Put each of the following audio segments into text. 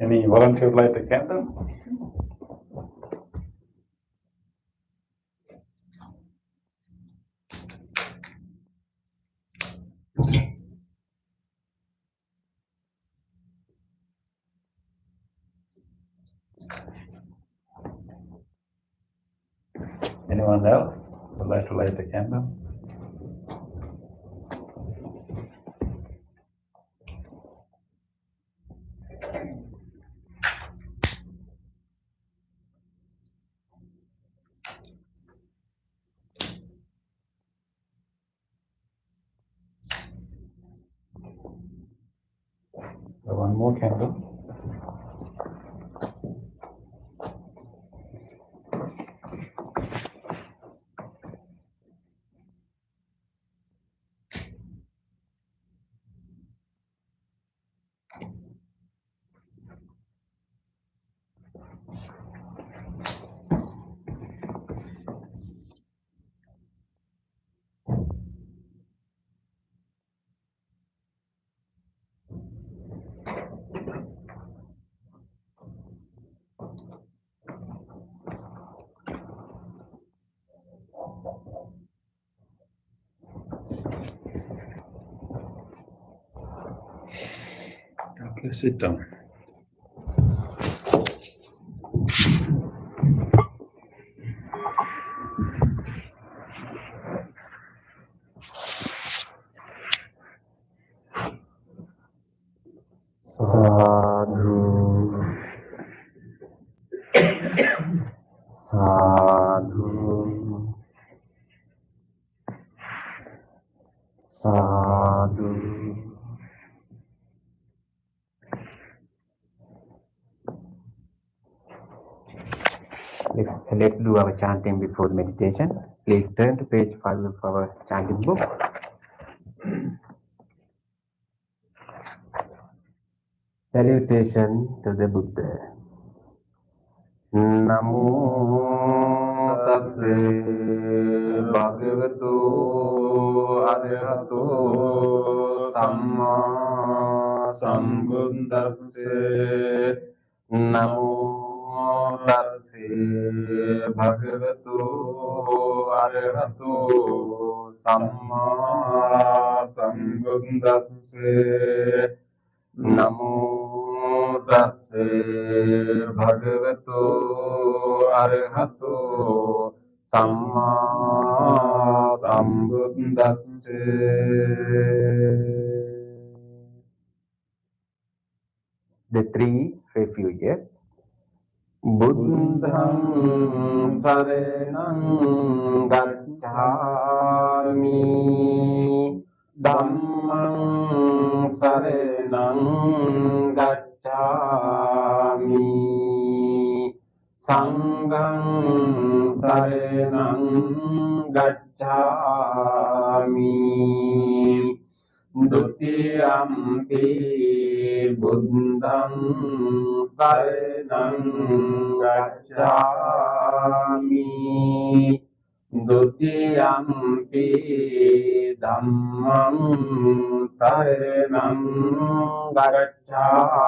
Any volunteer light a candle? Anyone else would like to light a candle? So one more candle. Okay, sit down. Sadhu, sadhu, sadhu. Let's do our chanting before the meditation. Please turn to page 5 of our chanting book. Salutation to the Buddha. Namo tassa bhagavato arahato samma sambuddhassa. Namo tassa bhagavato arahato samma sambuddhassa. Namo tassa bhagavato arahato samma sambuddhassa. The three refuges. Buddham saranam gacchami, Dhammam saranam gacchami, Sangham saranam gacchami, Dutiyampi buddham saranam gacchami, Dutiyampi dhammam saranam gacchami,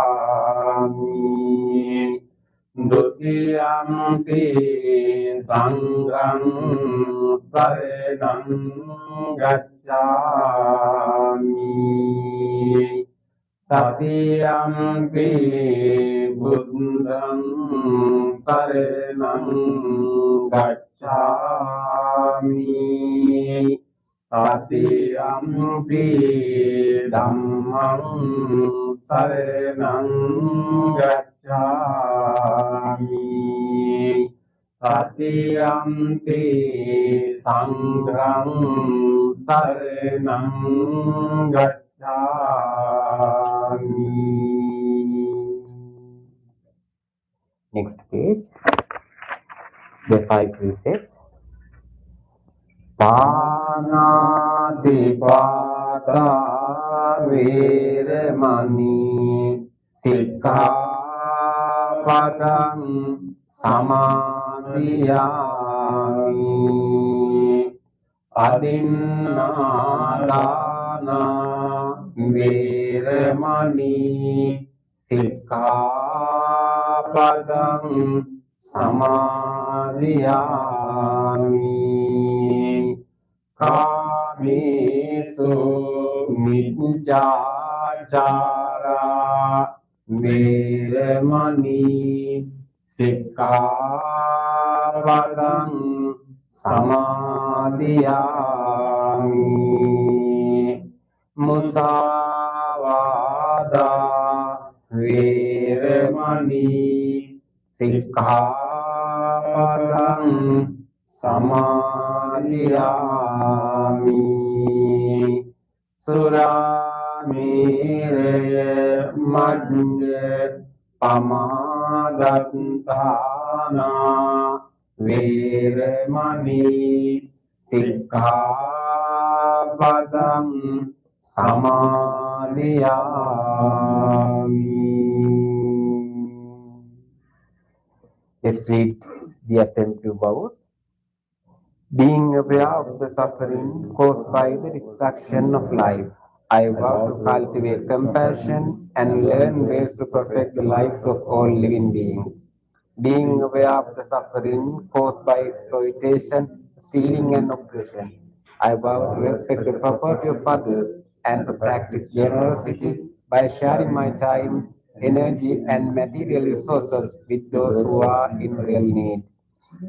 Dutiyampi sangham saranam gacchami, Tatiyampi buddham saranam gacchami, Tatiyampi dhammam saranam gacchami, Tatiyampi sangham saranam gacchami. Next page. The 5 precepts. Panadipata Veramani Sikkhapadam Samadhiyami, Adinādāna Veramani Sikkhapadam padang samadhiyami kamesu miccācara vērāmani sikkhapadang samadhiyami musāvādā vērāmani sikkhapadang samadhiyami surameraya majja pamadatthāna vērāmani sikkhapadang samadhiyami. Let's read the affirmative vows. Being aware of the suffering caused by the destruction of life, I vow to cultivate compassion and learn ways to protect the lives of all living beings. Being aware of the suffering caused by exploitation, stealing and oppression, I vow to respect the property of others and to practice generosity by sharing my time, energy and material resources with those who are in real need.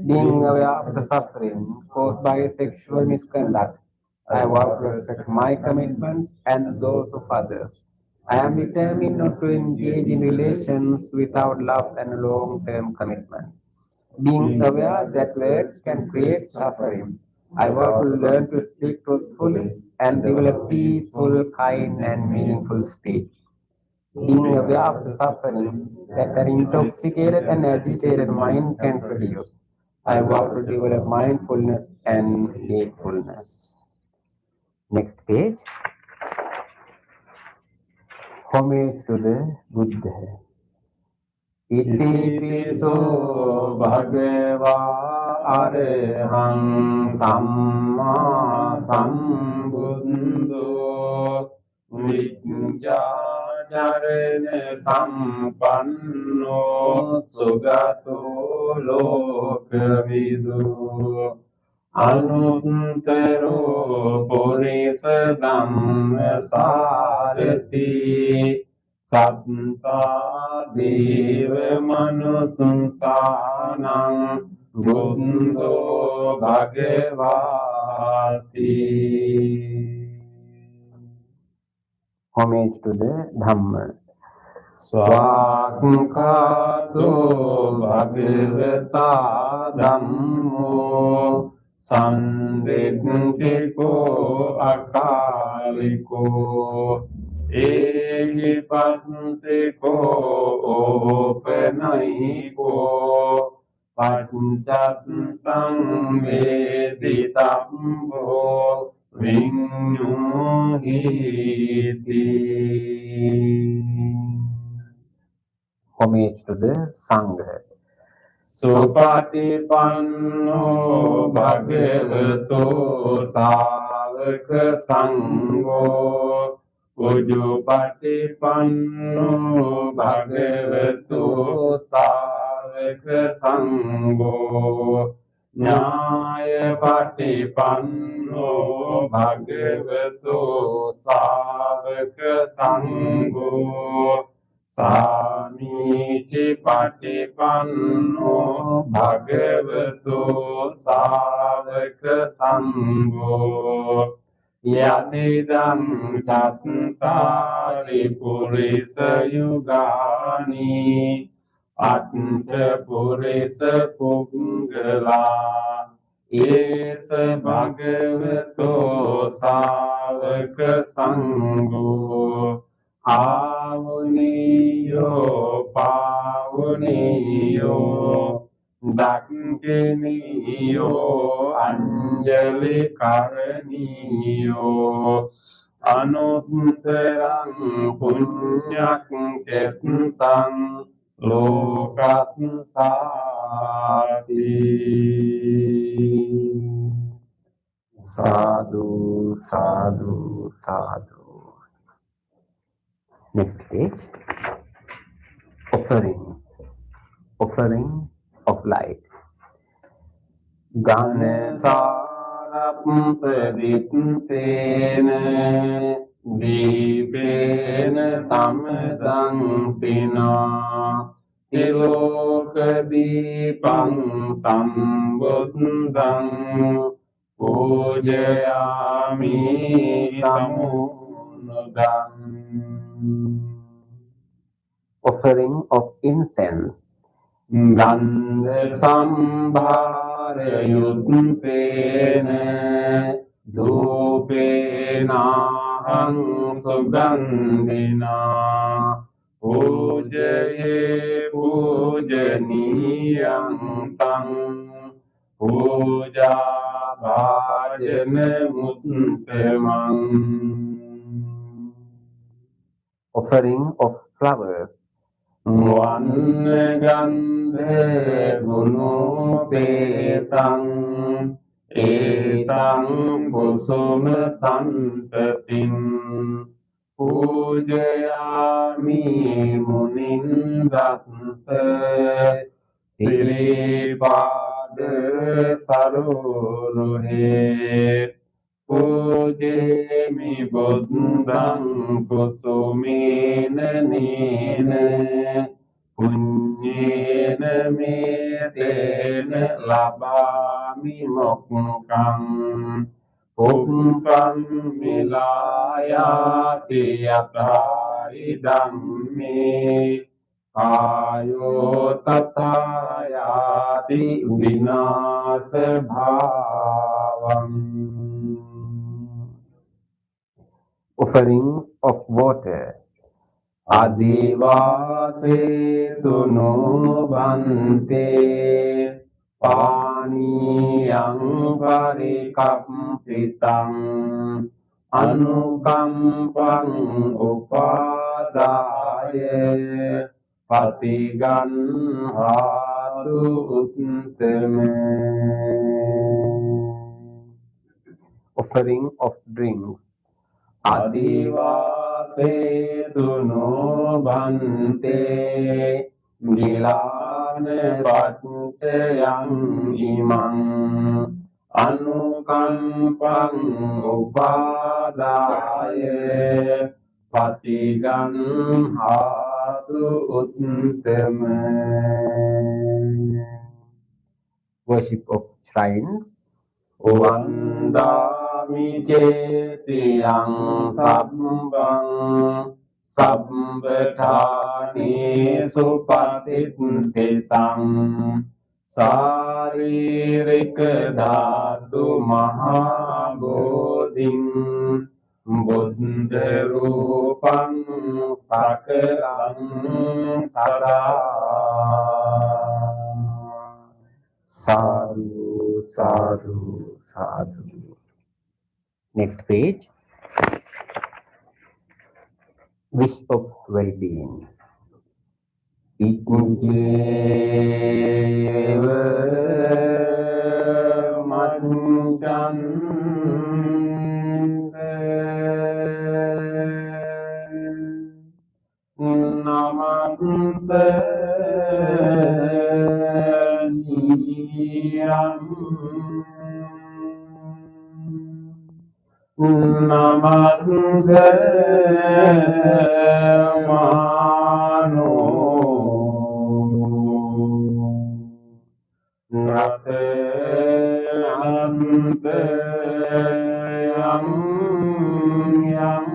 Being aware of the suffering caused by sexual misconduct, I vow to respect my commitments and those of others. I am determined not to engage in relations without love and long-term commitment. Being aware that words can create suffering, I vow to learn to speak truthfully and develop peaceful, kind, and meaningful speech. Being aware of the suffering that an intoxicated and agitated mind can produce, I vow to develop mindfulness and heedfulness. Next page. Homage to the Buddha. Iti piso bhagava arahang samma sambuddho Nijjācarana sampanno sugato lokavidu anuttaro purisa dhamma sārati sattā deva manusānaṁ buddho bhagavāti. Homage to the Dhamma. Swākkhāto bhagavata dhammo sanditthiko akaliko ehipassiko opanayiko paccattam meditammo Vinyuhiti. Homage to the Sangha. Supatipanno bhagavato sāvaka sangho Ujupatipanno bhagavato sāvaka sangho Nyāya patipanno bhagavato sāvaka sangho Sāmīti patipanno bhagavato sāvaka sangho Yadidam cattari purisa yugani Atta purisa punggala Esa bhagavato sāvaka sangho Avuniyo pavuniyo Dakkiniyo anjali karaniyo Anuttarang punyak ketang lokasati. Sadhu, sadhu, sadhu. Next page. Offerings. offering of light. Ganesarappaditena dīpena tamadang sina tilokadīpang sambuddhang pujayami tamunudang. Offering of incense. Gandha sambharayutpena dhupenahang sugandhina pujaye pujaniyang tang puja bhajana muttamang. Offering of flowers. Vannagandhe gunopetang etang kusuma santating pujayami munindasya siripada saruruhe pujemi buddhang kusumena nena punyena metena labami mokkang pumpam milayati yatai dhamme kayo tatayati vinasa bhavang. Offering of water. Adivasetuno bante paniyang parikampitang anukampang upadaya patiganhatu uttame. Offering of drinks. Adivasetuno bante gilana paccayang imang anukampang upadaya patiganhatu uttame. Worship of shrines. Vandami cetiyang sabbang sabbethani supatitthitang saririka dhatu mahabodhing buddha rupang sakalang sada. Sadhu, sadhu, sadhu. Next page. Wish of well-being. Ijjeva manchante namaste niyam namaste mano nate ante yang yang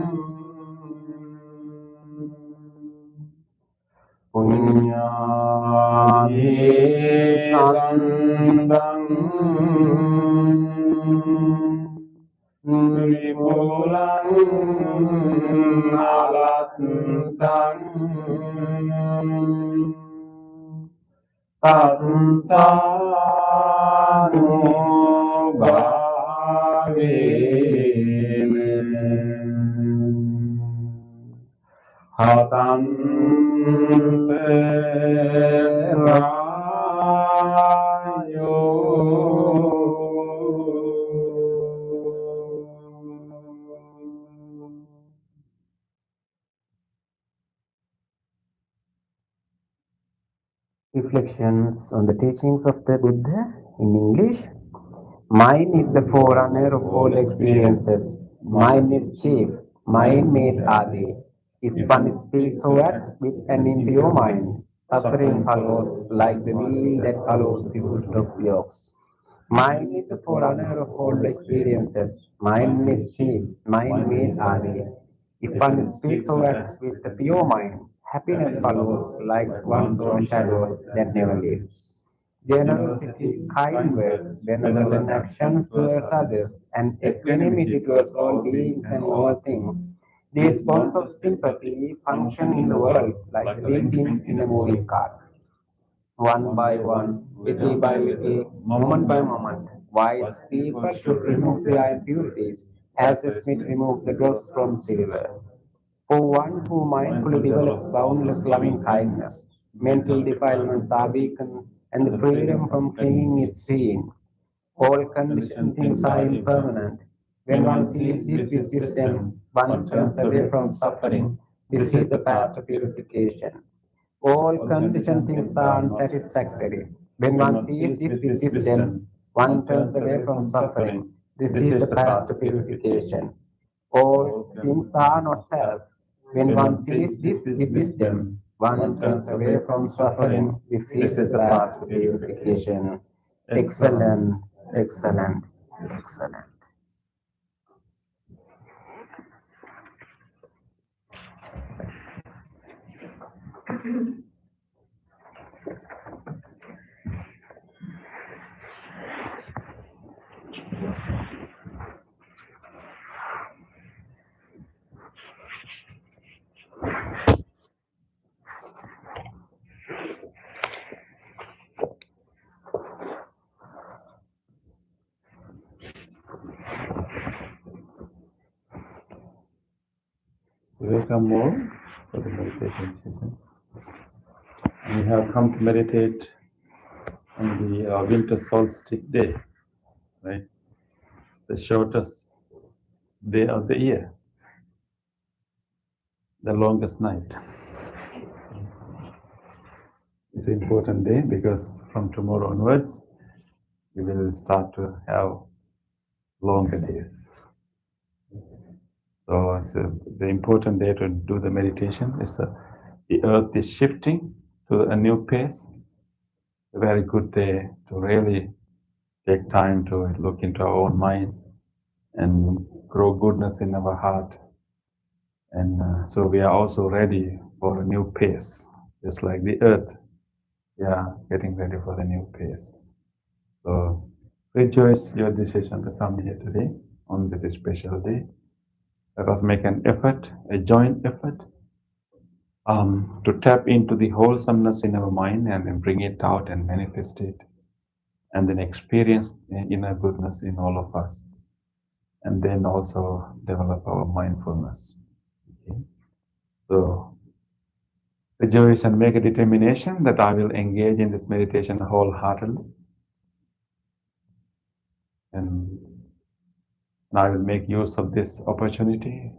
punyani sandang Nipulang alatang tatsano bhavene hatante rayo. Reflections on the teachings of the Buddha in English. Mind is the forerunner of all experiences. Mind is chief. Mind made Adi. If one speaks or acts with an impure mind, suffering follows like the wheel that follows the foot of the ox. Mind is the forerunner of all experiences. Mind is chief. Mind made Adi. If one speaks or acts with the pure mind, happiness follows like one's own shadow that never leaves. Generosity, kind words, benevolent actions towards others, and equanimity towards all beings and all things. These bonds of sympathy function in the world like the linking in a moving car. One by one, little by little, moment by moment, wise people should remove their impurities, as a smith removes the dross from silver. For one who mindfully develops boundless loving kindness, mental defilements are weakened and the freedom from clinging is seen. All conditioned things are impermanent. When one sees it with wisdom, one turns away from suffering. This is the path to purification. All conditioned things are unsatisfactory. When one sees it with wisdom, one turns away from suffering. This is the path to purification. All things are not self. When one sees this with wisdom, one turns away from suffering. This is the path to purification. Excellent, excellent, excellent. Welcome more for the meditation session. We have come to meditate on the winter solstice day, right? The shortest day of the year, the longest night. It's an important day because from tomorrow onwards, we will start to have longer days. So it's an important day to do the meditation. The earth is shifting to a new pace. A very good day to really take time to look into our own mind and grow goodness in our heart. And so we are also ready for a new pace, just like the earth. We are getting ready for the new pace. So rejoice your decision to come here today on this special day. Let us make an effort, a joint effort, to tap into the wholesomeness in our mind and then bring it out and manifest it, and then experience inner goodness in all of us, and then also develop our mindfulness. Okay? So rejoice and make a determination that I will engage in this meditation wholeheartedly, and I will make use of this opportunity,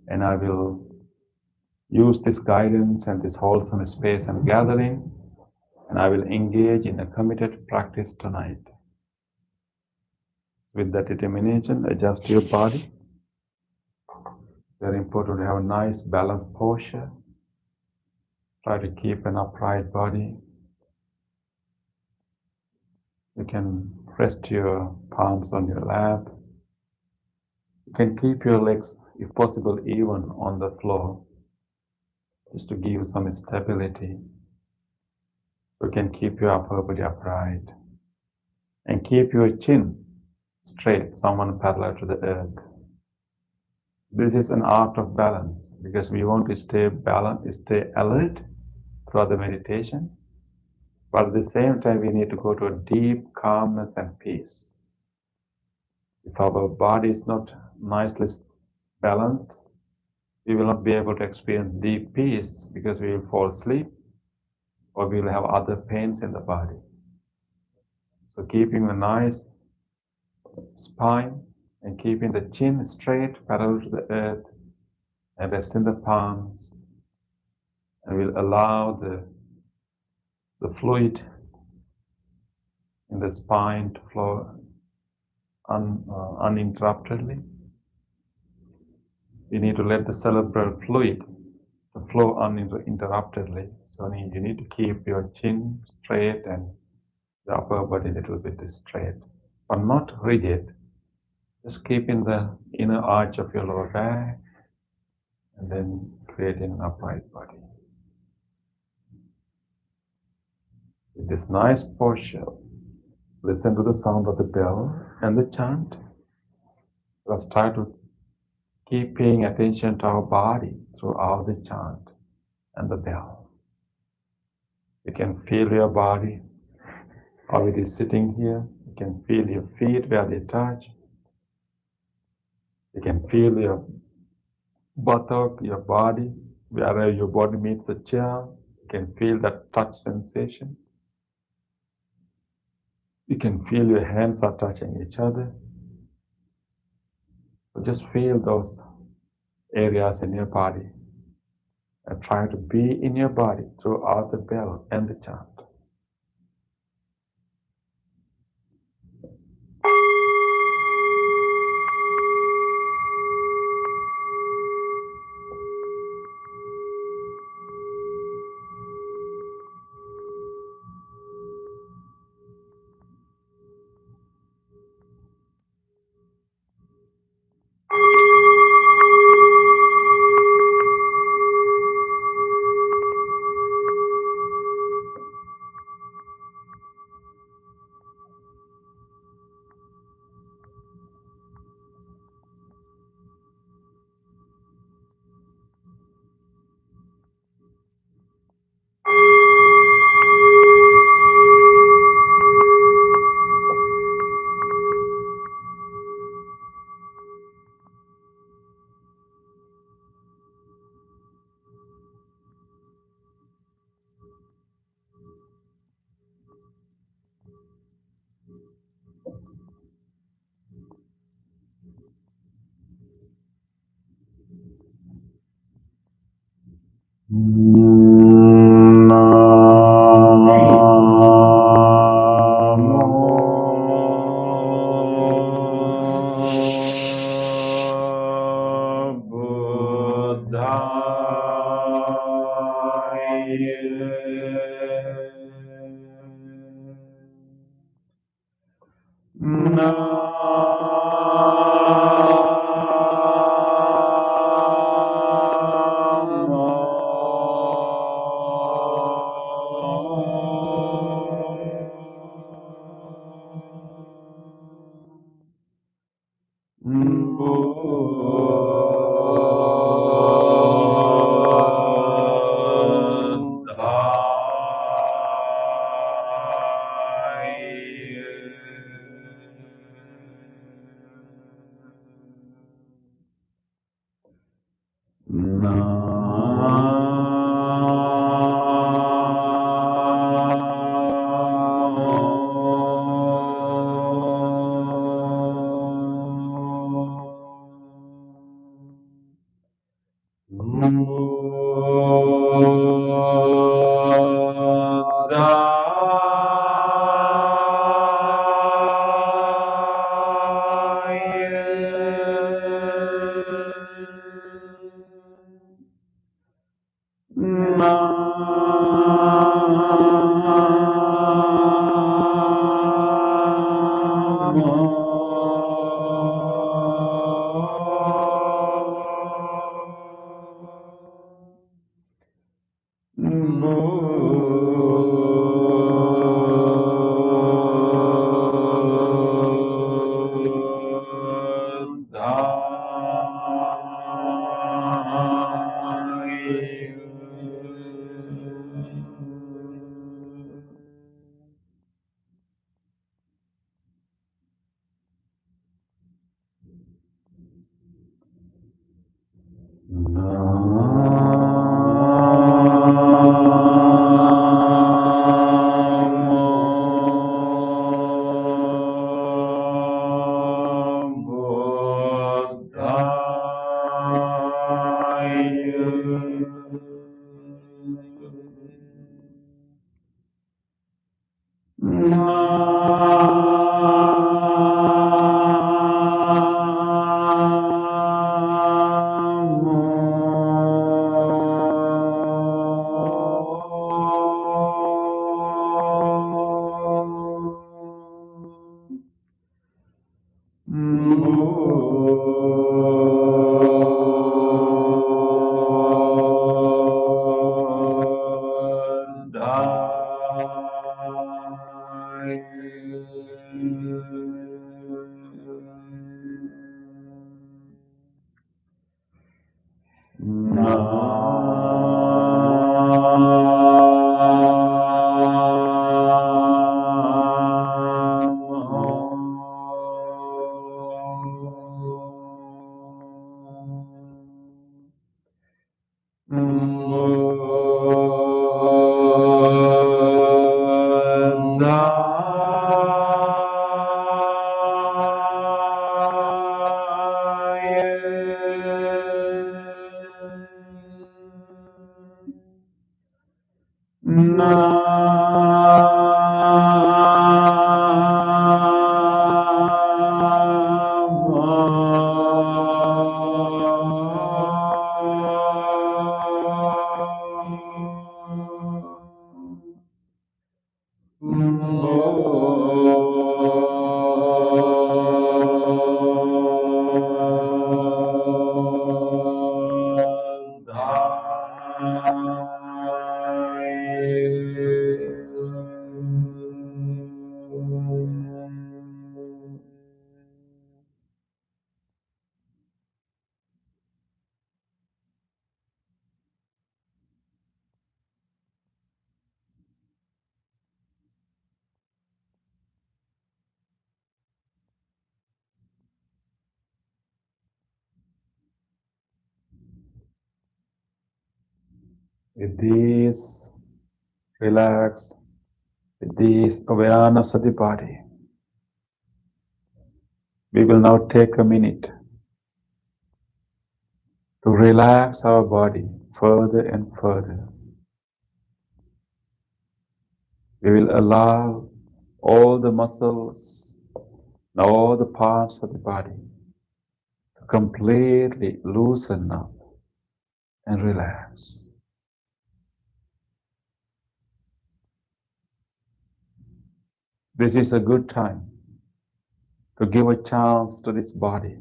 and I will use this guidance and this wholesome space and gathering, and I will engage in a committed practice tonight. With that determination, adjust your body. Very important to have a nice balanced posture. Try to keep an upright body. You can rest your palms on your lap. You can keep your legs, if possible, even on the floor, just to give some stability. You can keep your upper body upright and keep your chin straight, somewhat parallel to the earth. This is an art of balance because we want to stay balanced, stay alert throughout the meditation, but at the same time we need to go to a deep calmness and peace. If our body is not nicely balanced, we will not be able to experience deep peace because we will fall asleep or we will have other pains in the body. So keeping a nice spine and keeping the chin straight, parallel to the earth, and rest in the palms, and we'll allow the the fluid in the spine to flow uninterruptedly. You need to let the cerebral fluid to flow uninterruptedly. So you need to keep your chin straight and the upper body a little bit straight, but not rigid. Just keeping the inner arch of your lower back and then creating an upright body. With this nice posture, listen to the sound of the bell and the chant. Let's try to keep paying attention to our body throughout the chant and the bell. You can feel your body, how it is sitting here. You can feel your feet where they touch. You can feel your buttock, your body, wherever your body meets the chair. You can feel that touch sensation. You can feel your hands are touching each other. So just feel those areas in your body and try to be in your body throughout the bell and the chant. With this relax, with this awareness of the body, we will now take a minute to relax our body further and further. We will allow all the muscles and all the parts of the body to completely loosen up and relax. This is a good time to give a chance to this body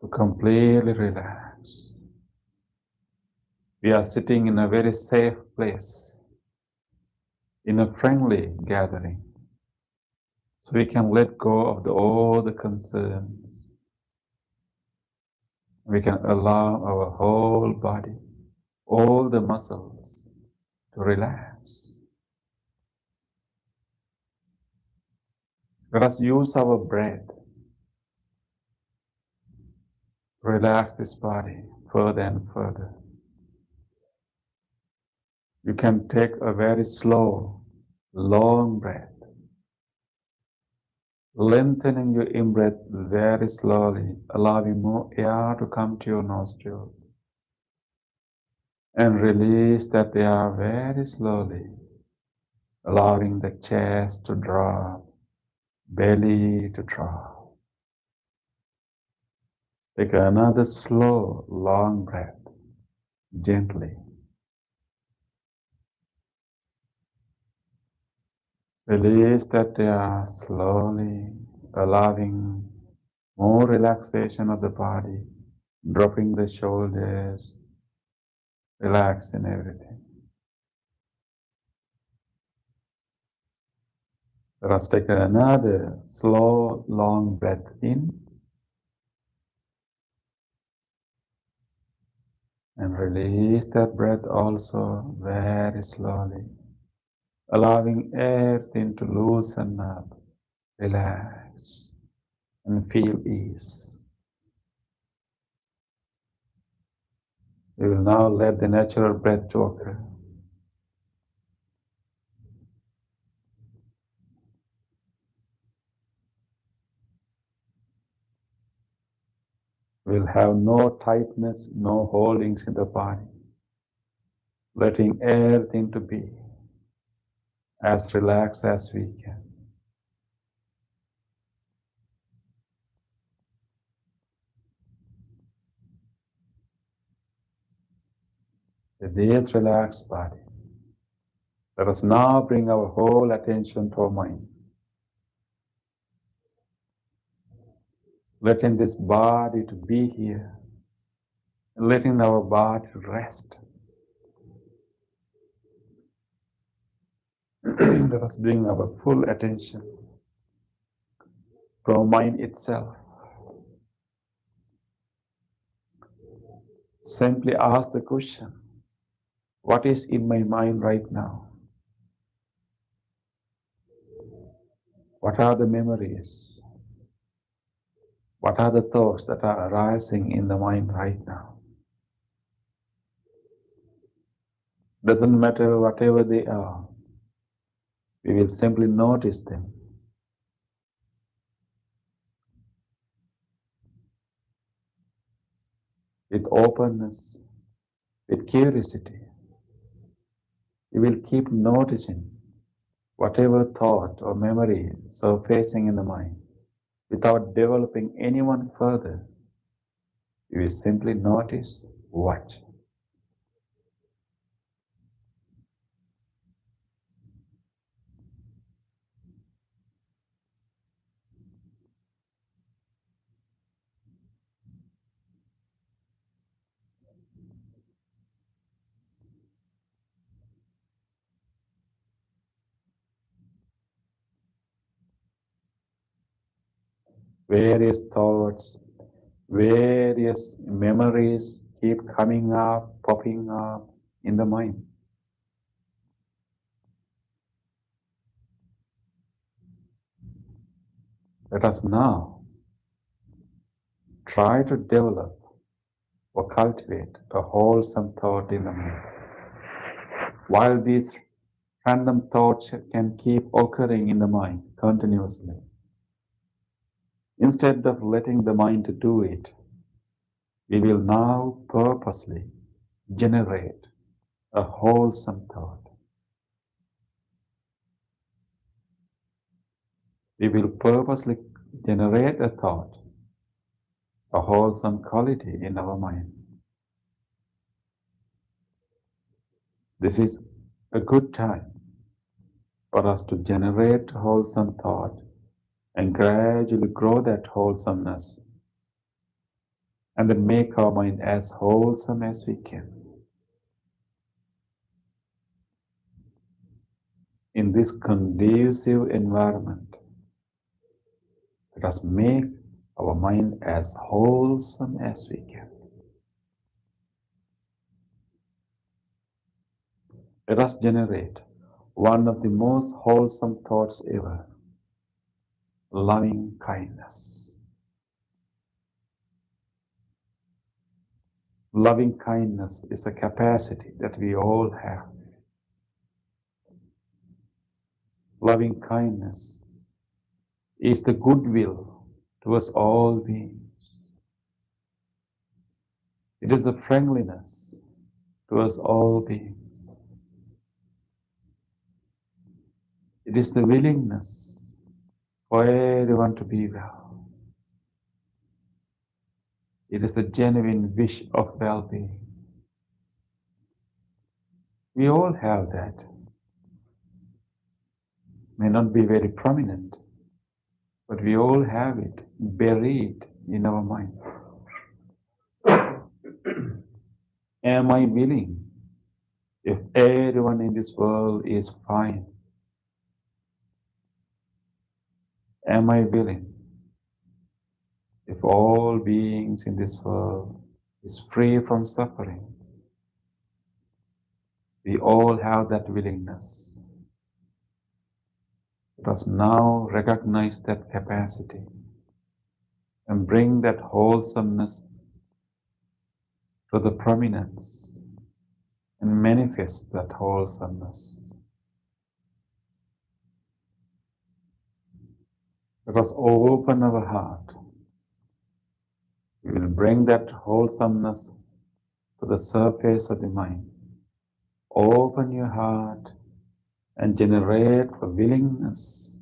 to completely relax. We are sitting in a very safe place, in a friendly gathering, so we can let go of all the concerns. We can allow our whole body, all the muscles to relax. Let us use our breath to relax this body further and further. You can take a very slow, long breath, lengthening your in-breath very slowly, allowing more air to come to your nostrils. And release that air very slowly, allowing the chest to drop, belly to drop. Take another slow, long breath, gently. Release that air slowly, allowing more relaxation of the body, dropping the shoulders, relaxing everything. Let us take another slow, long breath in and release that breath also very slowly, allowing everything to loosen up, relax, and feel ease. We will now let the natural breath to occur. We'll have no tightness, no holdings in the body, letting everything to be as relaxed as we can. With this relaxed body, let us now bring our whole attention to our mind, letting this body to be here, letting our body rest. Let us bring our full attention to our mind itself. Simply ask the question, what is in my mind right now? What are the memories? What are the thoughts that are arising in the mind right now? Doesn't matter whatever they are, we will simply notice them. With openness, with curiosity, we will keep noticing whatever thought or memory surfacing in the mind. Without developing anyone further, we will simply notice, watch. Various thoughts, various memories keep coming up, popping up in the mind. Let us now try to develop or cultivate a wholesome thought in the mind. While these random thoughts can keep occurring in the mind continuously, instead of letting the mind do it, we will now purposely generate a wholesome thought. We will purposely generate a thought, a wholesome quality in our mind. This is a good time for us to generate wholesome thought and gradually grow that wholesomeness and then make our mind as wholesome as we can. In this conducive environment, let us make our mind as wholesome as we can. Let us generate one of the most wholesome thoughts ever, loving kindness. Loving kindness is a capacity that we all have. Loving kindness is the goodwill towards all beings. It is the friendliness towards all beings. It is the willingness for everyone to be well. It is a genuine wish of well-being. We all have that. May not be very prominent, but we all have it buried in our mind. Am I willing, if everyone in this world is fine? Am I willing, if all beings in this world is free from suffering? We all have that willingness. Let us now recognize that capacity and bring that wholesomeness to the prominence and manifest that wholesomeness. Let us open our heart. We will bring that wholesomeness to the surface of the mind. Open your heart and generate a willingness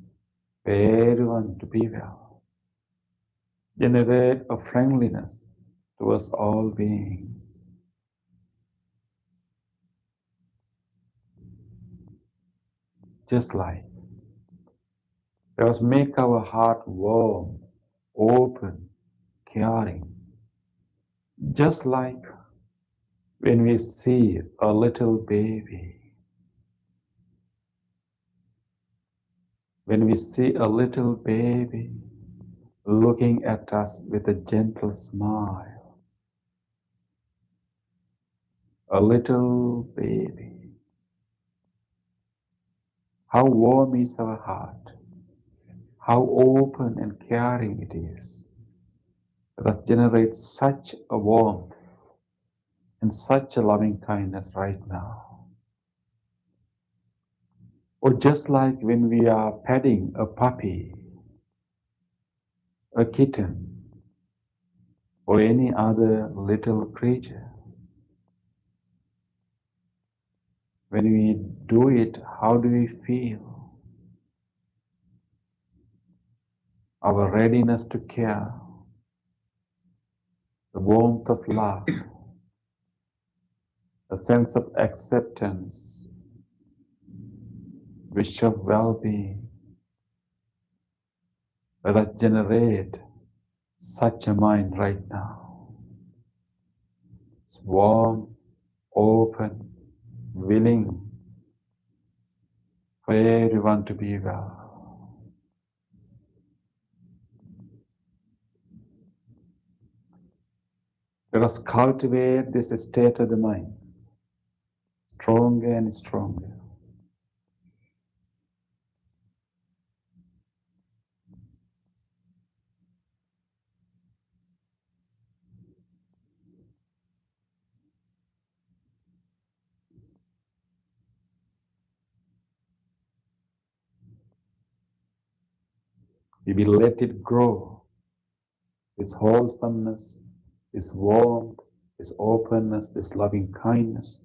for everyone to be well. Generate a friendliness towards all beings. Just like, let us make our heart warm, open, caring. Just like when we see a little baby, when we see a little baby looking at us with a gentle smile, a little baby, how warm is our heart, how open and caring it is. That generates such a warmth and such a loving kindness right now. Or just like when we are petting a puppy, a kitten, or any other little creature, when we do it, how do we feel? Our readiness to care, the warmth of love, a sense of acceptance, wish of well-being, let us generate such a mind right now. It's warm, open, willing for everyone to be well. Let us cultivate this state of the mind stronger and stronger. We will let it grow. This wholesomeness, this warmth, this openness, this loving kindness.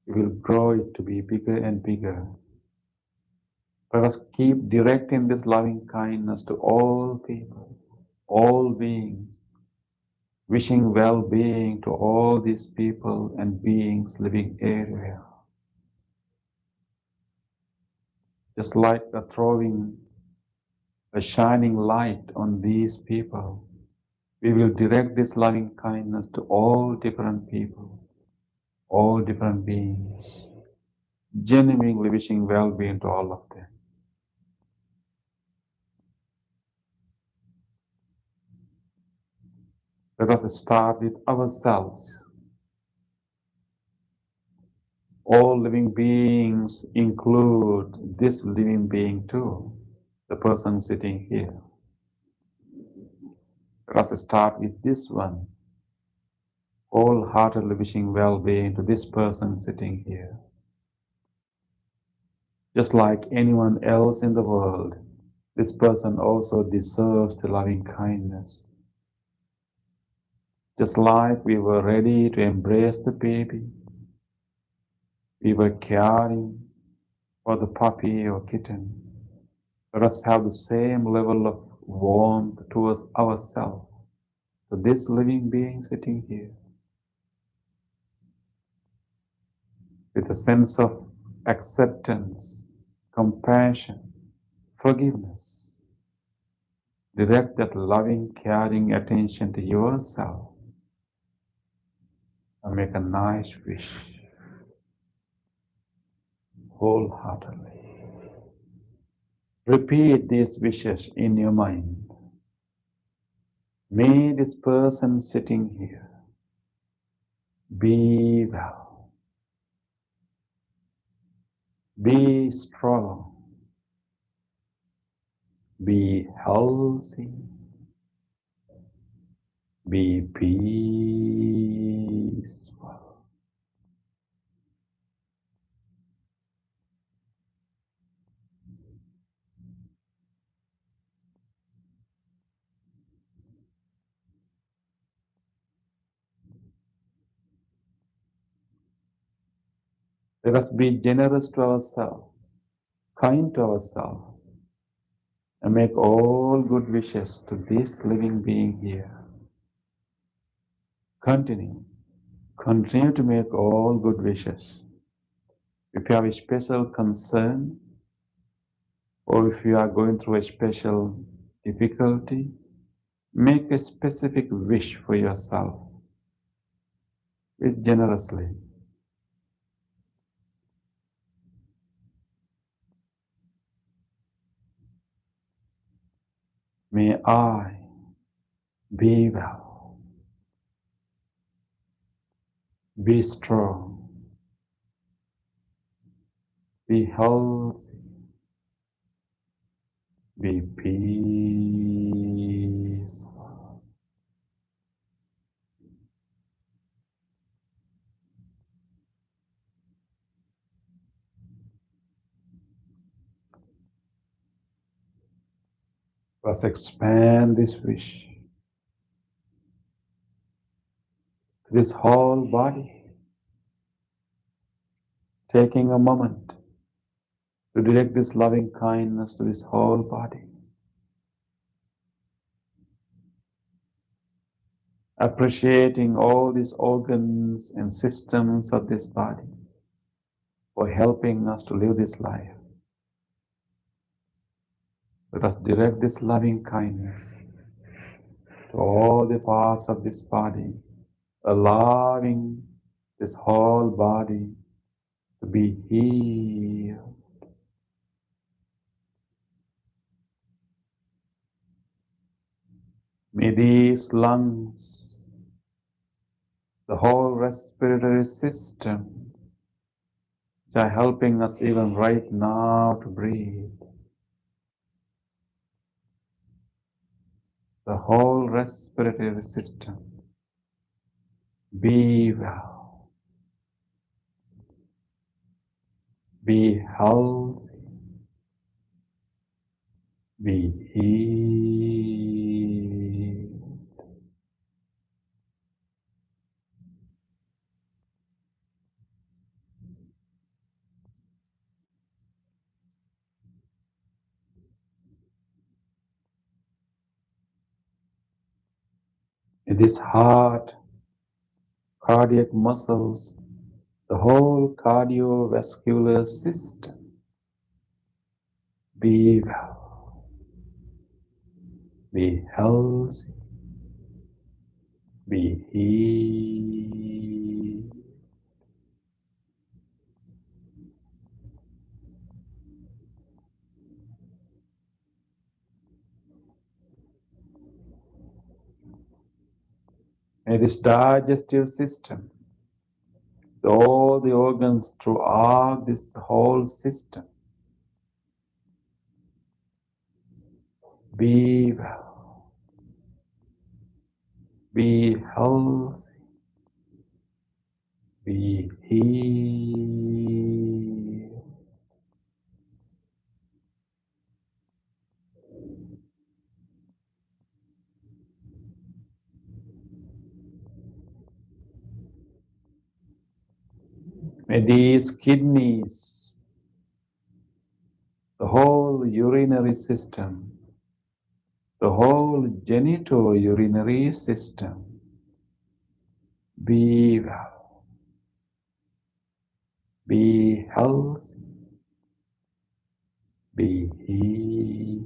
We will grow it to be bigger and bigger. Let us keep directing this loving kindness to all people, all beings, wishing well-being to all these people and beings living everywhere. Just like throwing a shining light on these people, we will direct this loving kindness to all different people, all different beings, genuinely wishing well-being to all of them. Let us start with ourselves. All living beings include this living being too, the person sitting here. Let us start with this one, wholeheartedly wishing well-being to this person sitting here. Just like anyone else in the world, this person also deserves the loving kindness. Just like we were ready to embrace the baby, we were caring for the puppy or kitten. Let us have the same level of warmth towards ourselves, to this living being sitting here, with a sense of acceptance, compassion, forgiveness. Direct that loving, caring attention to yourself and make a nice wish wholeheartedly. Repeat these wishes in your mind. May this person sitting here be well, be strong, be healthy, be peaceful. Let us be generous to ourselves, kind to ourselves, and make all good wishes to this living being here. Continue to make all good wishes. If you have a special concern, or if you are going through a special difficulty, make a specific wish for yourself. Live generously. May I be well, be strong, be healthy, be peaceful. Let's expand this wish to this whole body, taking a moment to direct this loving kindness to this whole body, appreciating all these organs and systems of this body for helping us to live this life. Let us direct this loving kindness to all the parts of this body, allowing this whole body to be healed. May these lungs, the whole respiratory system, which are helping us even right now to breathe, the whole respiratory system, be well, be healthy, be healed. May this heart, cardiac muscles, the whole cardiovascular system be well, be healthy, be healed. May this digestive system, all the organs throughout this whole system be well, be healthy, be healed. May these kidneys, the whole urinary system, the whole genitourinary system be well, be healthy, be healed.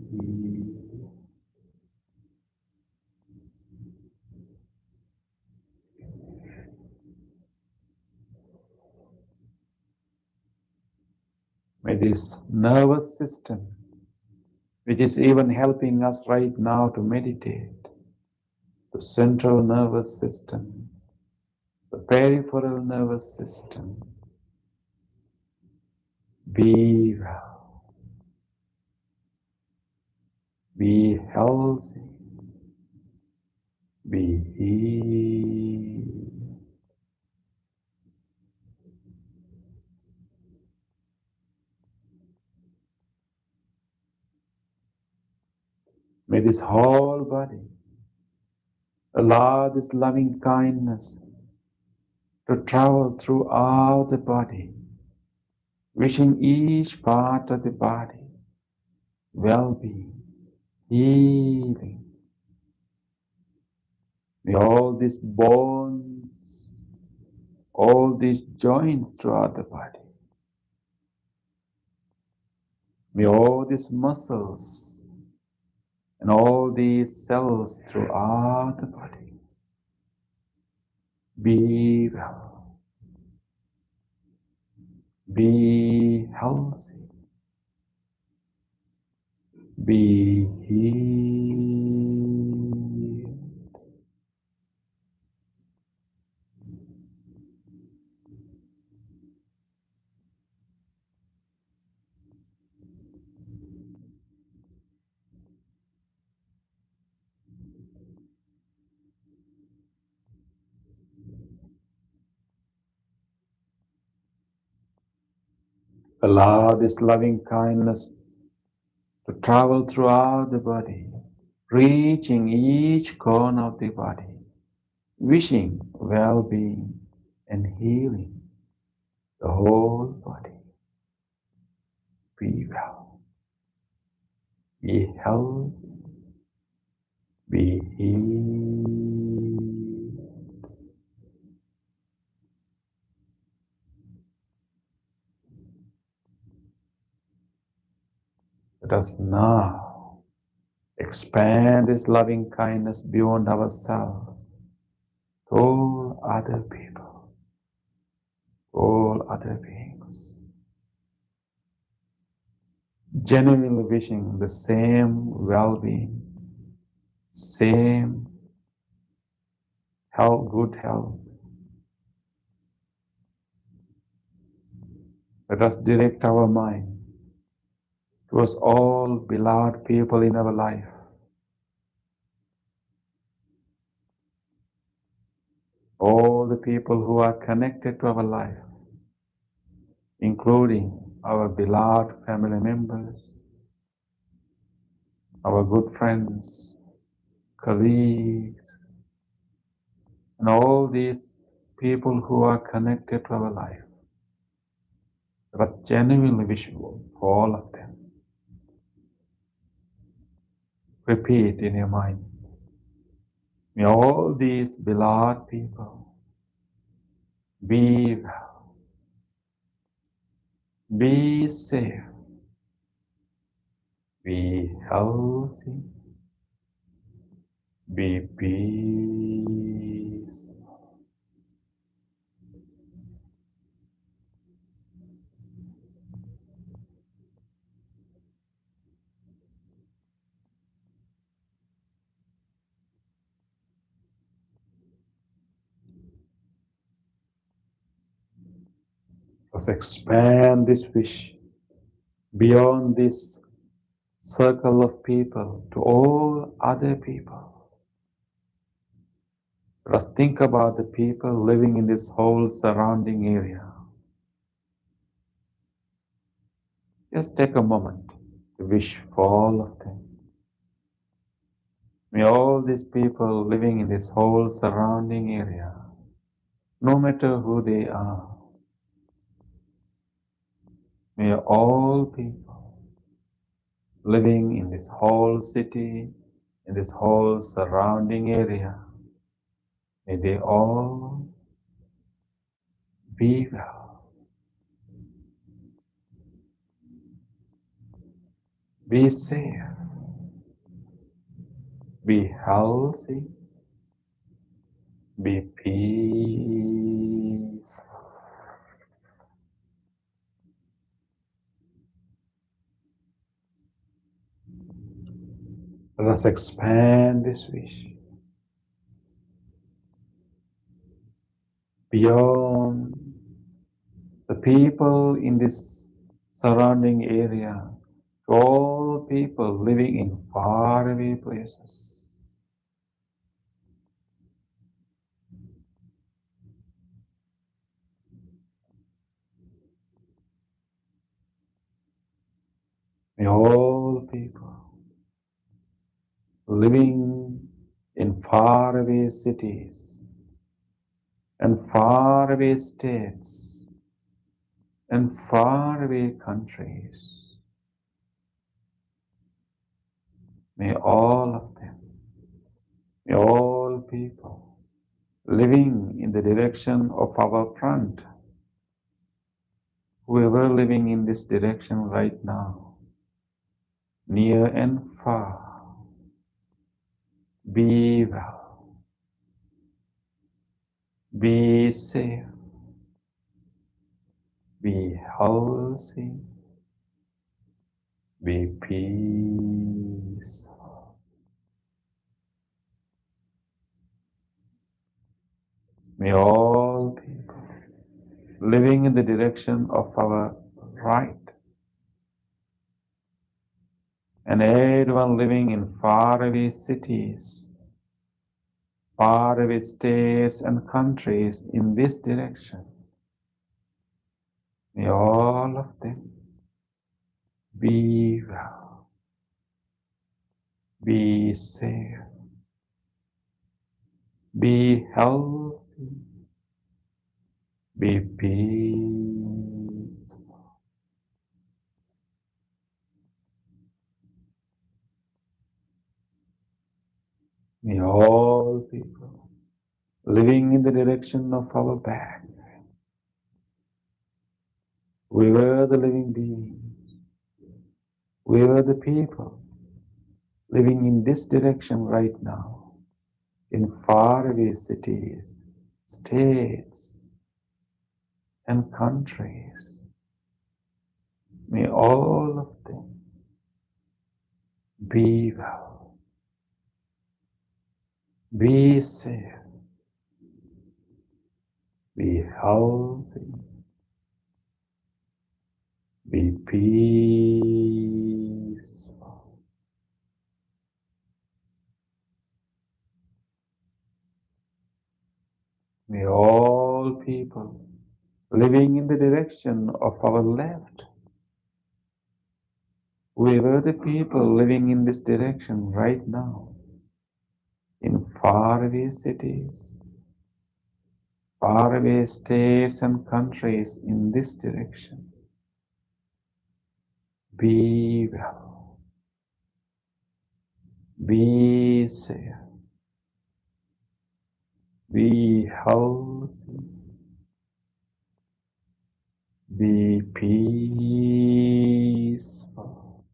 May this nervous system, which is even helping us right now to meditate, the central nervous system, the peripheral nervous system, be well, be healthy, be healed. May this whole body allow this loving kindness to travel throughout the body, wishing each part of the body well-being, healing. May all these bones, all these joints throughout the body, may all these muscles and all these cells throughout the body be well, be healthy, be healed. Allow this loving kindness to travel throughout the body, reaching each corner of the body, wishing well-being and healing the whole body. Be well, be healthy, be healed. Let us now expand this loving kindness beyond ourselves to all other people, all other beings, genuinely wishing the same well-being, same health, good health. Let us direct our mind towards all beloved people in our life, all the people who are connected to our life, including our beloved family members, our good friends, colleagues, and all these people who are connected to our life. Let us genuinely wish for all of them. Repeat in your mind. May all these beloved people be well, be safe, be healthy, be peaceful. Let's expand this wish beyond this circle of people to all other people. Let us think about the people living in this whole surrounding area. Just take a moment to wish for all of them. May all these people living in this whole surrounding area, no matter who they are, may all people living in this whole city, in this whole surrounding area, may they all be well, be safe, be healthy, be peaceful. Let us expand this wish beyond the people in this surrounding area to all people living in faraway places. May all people living in faraway cities and faraway states and faraway countries, may all of them, may all people living in the direction of our front, whoever living in this direction right now, near and far, be well, be safe, be healthy, be peaceful. May all people living in the direction of our right and everyone living in faraway cities, faraway states and countries in this direction, may all of them be well, be safe, be healthy, be peaceful. May all people living in the direction of our back, we were the living beings, we were the people living in this direction right now, in faraway cities, states, and countries. May all of them be well, be safe, be healthy, be peaceful. May all people living in the direction of our left, we were the people living in this direction right now, in faraway cities, faraway states and countries in this direction. Be well, be safe, be healthy, be peaceful.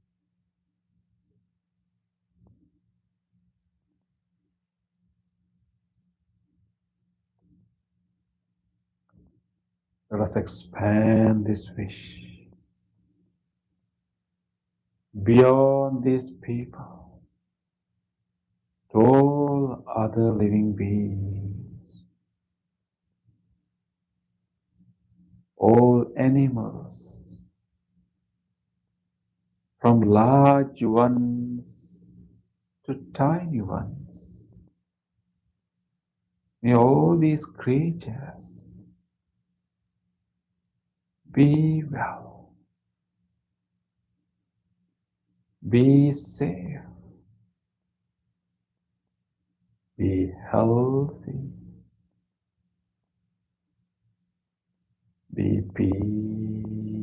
Let us expand this wish beyond these people to all other living beings, all animals, from large ones to tiny ones. May all these creatures be well, be safe, be healthy, be peaceful.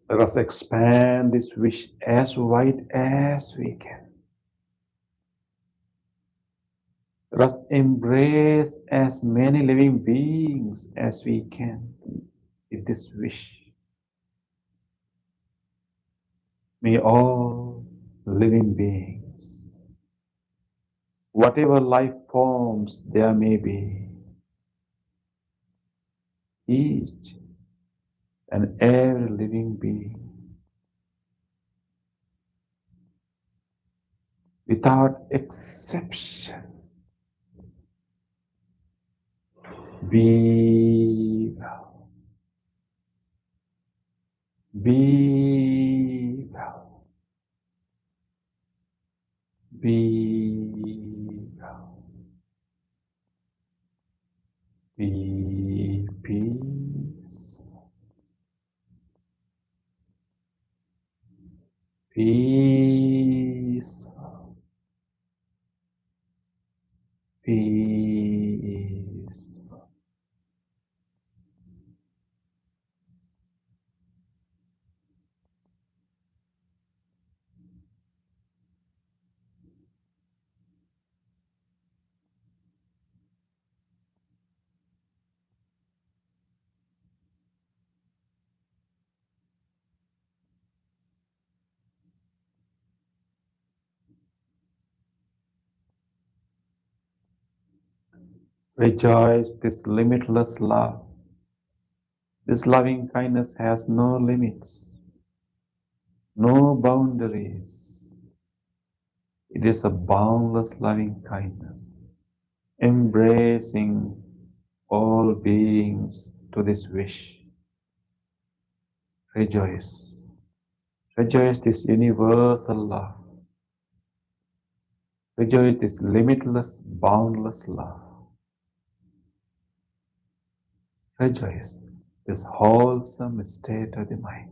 Let us expand this wish as wide as we can. Let us embrace as many living beings as we can with this wish. May all living beings, whatever life forms there may be, each and every living being, without exception, be well, be well, be well, be peaceful, peaceful, peaceful. Rejoice this limitless love. This loving kindness has no limits, no boundaries. It is a boundless loving kindness, embracing all beings to this wish. Rejoice. Rejoice this universal love. Rejoice this limitless, boundless love. Rejoice this wholesome state of the mind.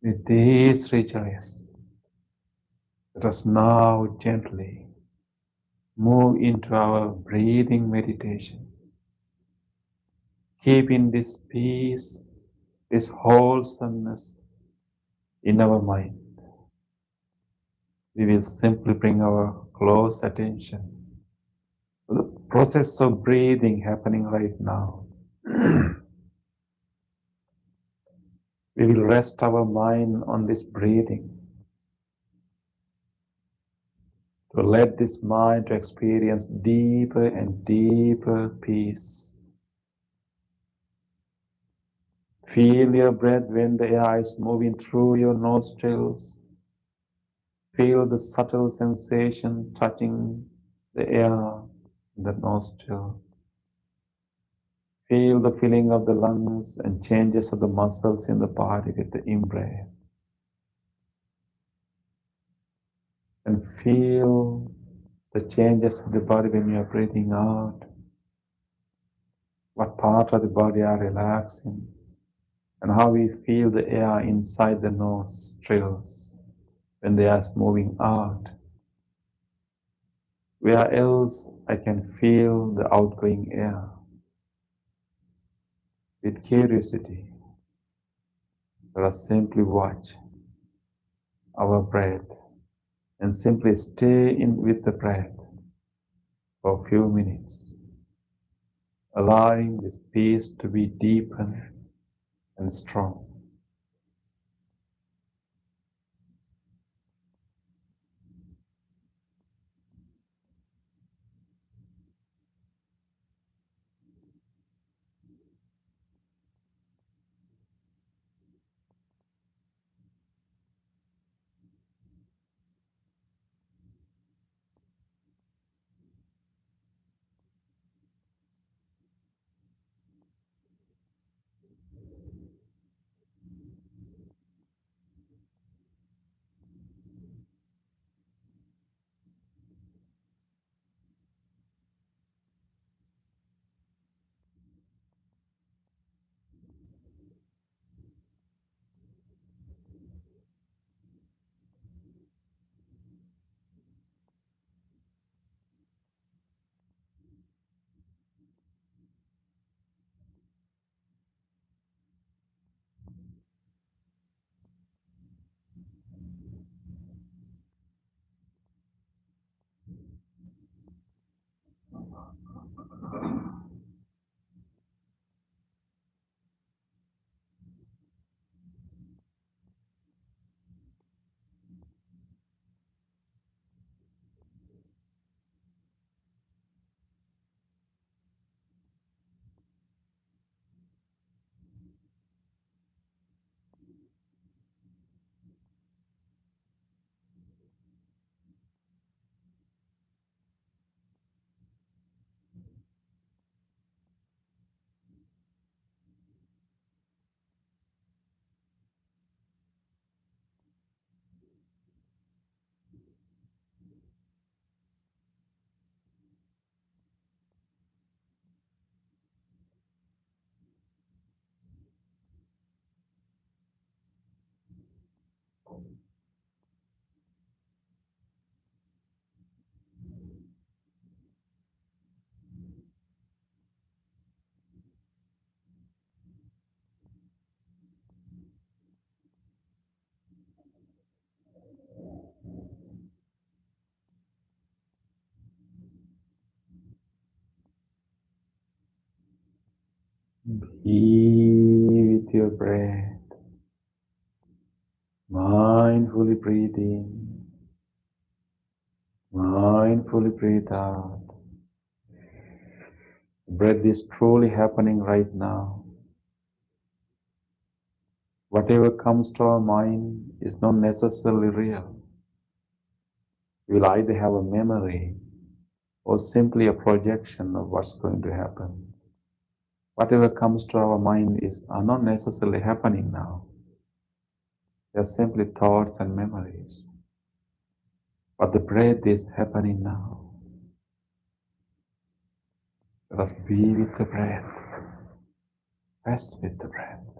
With this rejoice, let us now gently move into our breathing meditation, keeping this peace, this wholesomeness in our mind. We will simply bring our close attention to the process of breathing happening right now. We will rest our mind on this breathing, to let this mind to experience deeper and deeper peace. Feel your breath when the air is moving through your nostrils. Feel the subtle sensation touching the air in the nostrils. Feel the filling of the lungs and changes of the muscles in the body with the in-breath. And feel the changes of the body when you are breathing out. What part of the body are relaxing, and how we feel the air inside the nostrils when they are moving out. Where else I can feel the outgoing air. With curiosity, let us simply watch our breath and simply stay in with the breath for a few minutes, allowing this peace to be deepened and strong. Be with your breath. Mindfully breathe in. Mindfully breathe out. Breath is truly happening right now. Whatever comes to our mind is not necessarily real. You will either have a memory or simply a projection of what's going to happen. Whatever comes to our mind are not necessarily happening now. They are simply thoughts and memories. But the breath is happening now. Let us be with the breath. Rest with the breath.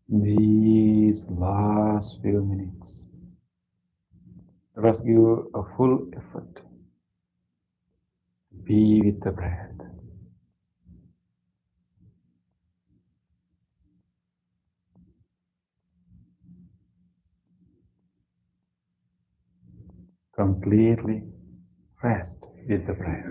These last few minutes, let us give a full effort. Be with the breath. Completely rest with the breath.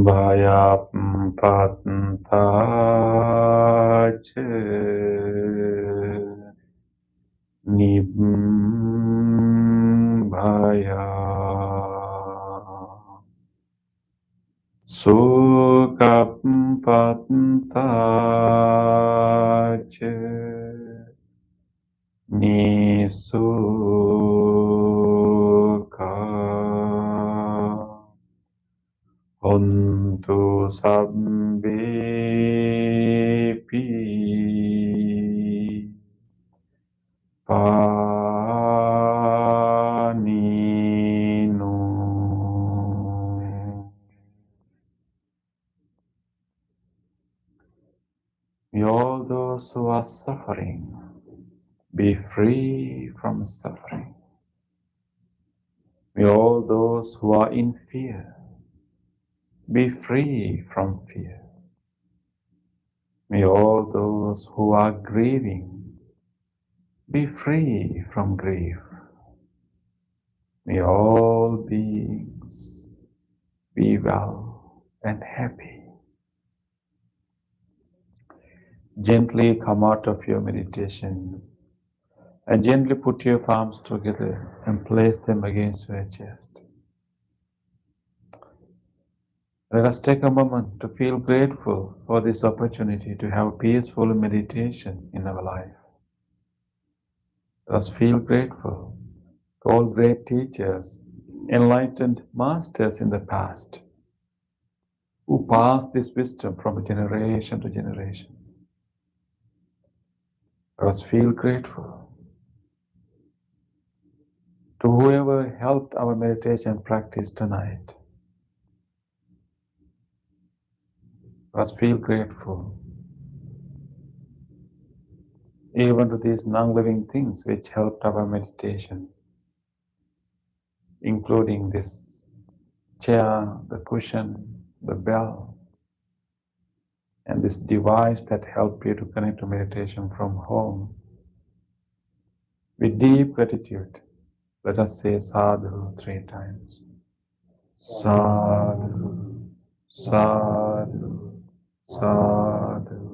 Bhaya Patach Nibbaya Sukapatach Nisuka Hontu Sabbepi Paninu. May all those who are suffering be free from suffering. May all those who are in fear be free from fear. May all those who are grieving be free from grief. May all beings be well and happy. Gently come out of your meditation and gently put your palms together and place them against your chest. Let us take a moment to feel grateful for this opportunity to have peaceful meditation in our life. Let us feel grateful to all great teachers, enlightened masters in the past, who passed this wisdom from generation to generation. Let us feel grateful to whoever helped our meditation practice tonight. Let us feel grateful even to these non-living things which helped our meditation, including this chair, the cushion, the bell, and this device that helped you to connect to meditation from home. With deep gratitude, let us say sadhu 3 times. Sadhu, sadhu, sadhu.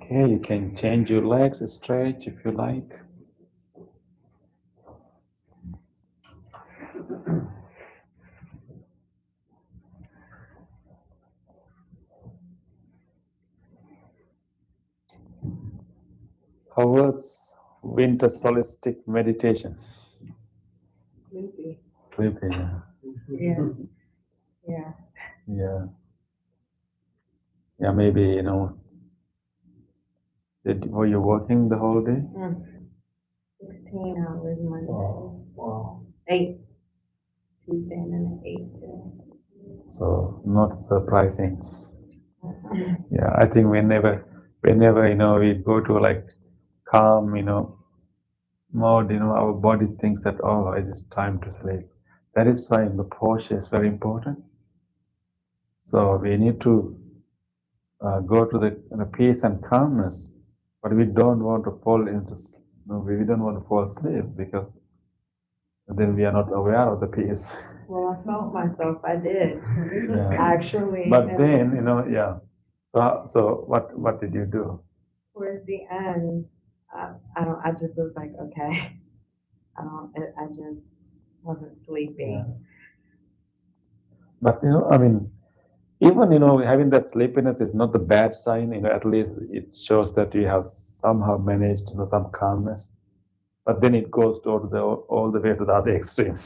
Okay, you can change your legs, stretch if you like. How was winter solstice meditation? Sleepy. Sleepy, yeah. Yeah. Yeah. Yeah. Yeah, maybe, were you working the whole day? 16 hours Monday. Wow. 8 Tuesday and then 8 today. So not surprising. Yeah, I think whenever we go to like calm, mode, our body thinks that, oh, it is time to sleep. That is why the posture is very important. So we need to go to the peace and calmness, but we don't want to fall into, we don't want to fall asleep because then we are not aware of the peace. Well, I felt myself. I did. Yeah. Actually. But then, yeah. So what did you do? Towards the end, I just was like, okay. I just wasn't sleepy. Yeah. But even having that sleepiness is not the bad sign. At least it shows that you have somehow managed some calmness. But then it goes to all the way to the other extreme.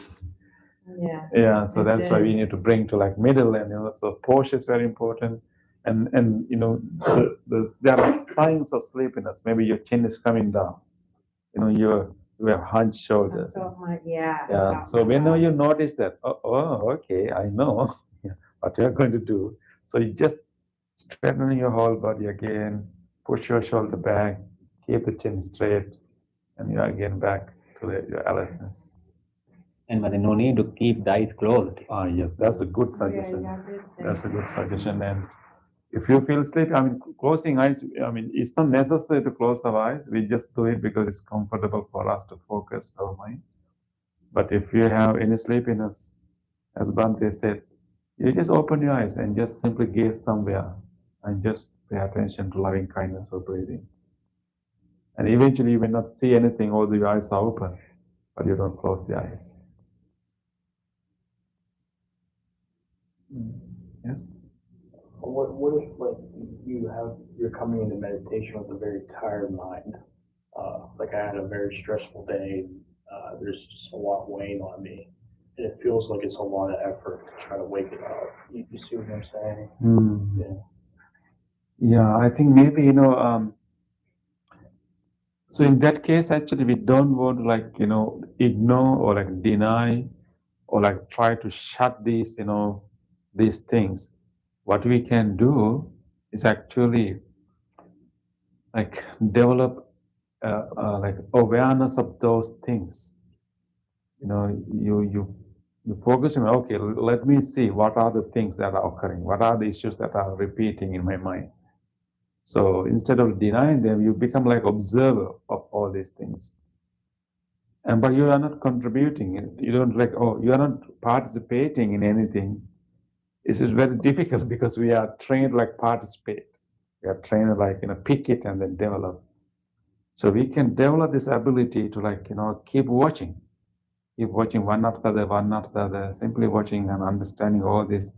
Yeah. Yeah. So it that's why did. we need to bring to like middle, and so posture is very important. And there are signs of sleepiness. Maybe your chin is coming down. You have hunched I shoulders. felt my, yeah. I Yeah. felt So whenever myself. you notice that, okay, I know what you're going to do. So you just straighten your whole body again, push your shoulder back, keep the chin straight, and you're again back to your alertness. And but no need to keep the eyes closed. Yes, that's a good Yeah, suggestion. yeah, I did say That's a good suggestion. And If you feel sleepy, I mean, closing eyes, I mean, it's not necessary to close our eyes. We just do it because it's comfortable for us to focus our mind. But if you have any sleepiness, as Bhante said, you just open your eyes and just simply gaze somewhere and just pay attention to loving kindness or breathing. And eventually you may not see anything, although your eyes are open, but you don't close the eyes. Yes? What if like you're coming into meditation with a very tired mind? Like I had a very stressful day. There's just a lot weighing on me, and it feels like it's a lot of effort to try to wake it up. You see what I'm saying? Yeah. Yeah, I think maybe, so in that case, actually, we don't want to like, ignore or like deny or like try to shut these, these things. What we can do is actually like develop like awareness of those things. You focus on, okay, let me see what are the things that are occurring, what are the issues that are repeating in my mind. So instead of denying them, you become like observer of all these things. But you are not contributing. You don't like, you are not participating in anything. This is very difficult because we are trained like participate. We are trained like, pick it and then develop. So we can develop this ability to like, keep watching one after the other, simply watching and understanding all these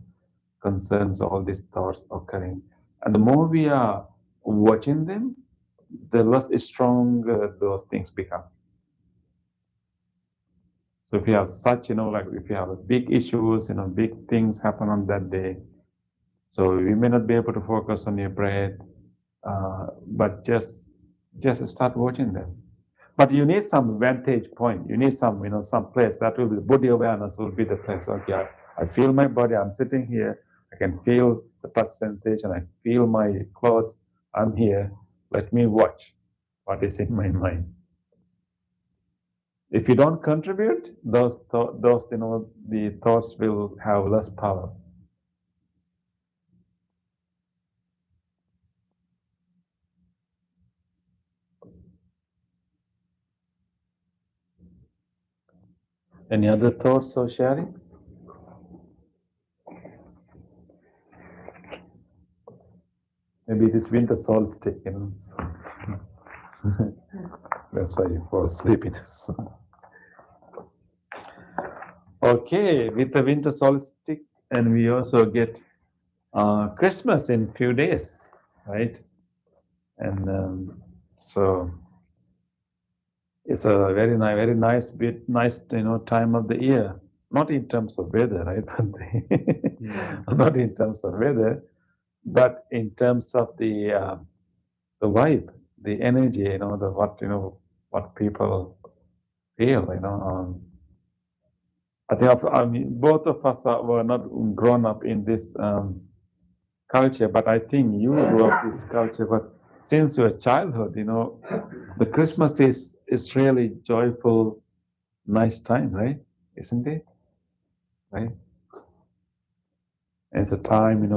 concerns, all these thoughts occurring. And the more we are watching them, the less strong those things become. So if you have such, like if you have big issues, big things happen on that day, so you may not be able to focus on your breath, but just start watching them. But you need some vantage point. You need some, some place that will be body awareness will be the place. Okay, I feel my body. I'm sitting here. I can feel the touch sensation. I feel my clothes. I'm here. Let me watch what is in my mind. If you don't contribute, those the thoughts will have less power. Any other thoughts or sharing? Maybe this winter solstice, so that's why you fall asleep in this. Okay, with the winter solstice, and we also get Christmas in few days, right? And so it's a very nice time of the year. Not in terms of weather, right? Not in terms of weather, but in terms of the vibe, the energy, what people feel, I think both of us were not grown up in this culture, but I think you grew up in this culture. But since your childhood, the Christmas is really joyful, nice time, right? Isn't it? Right? It's a time,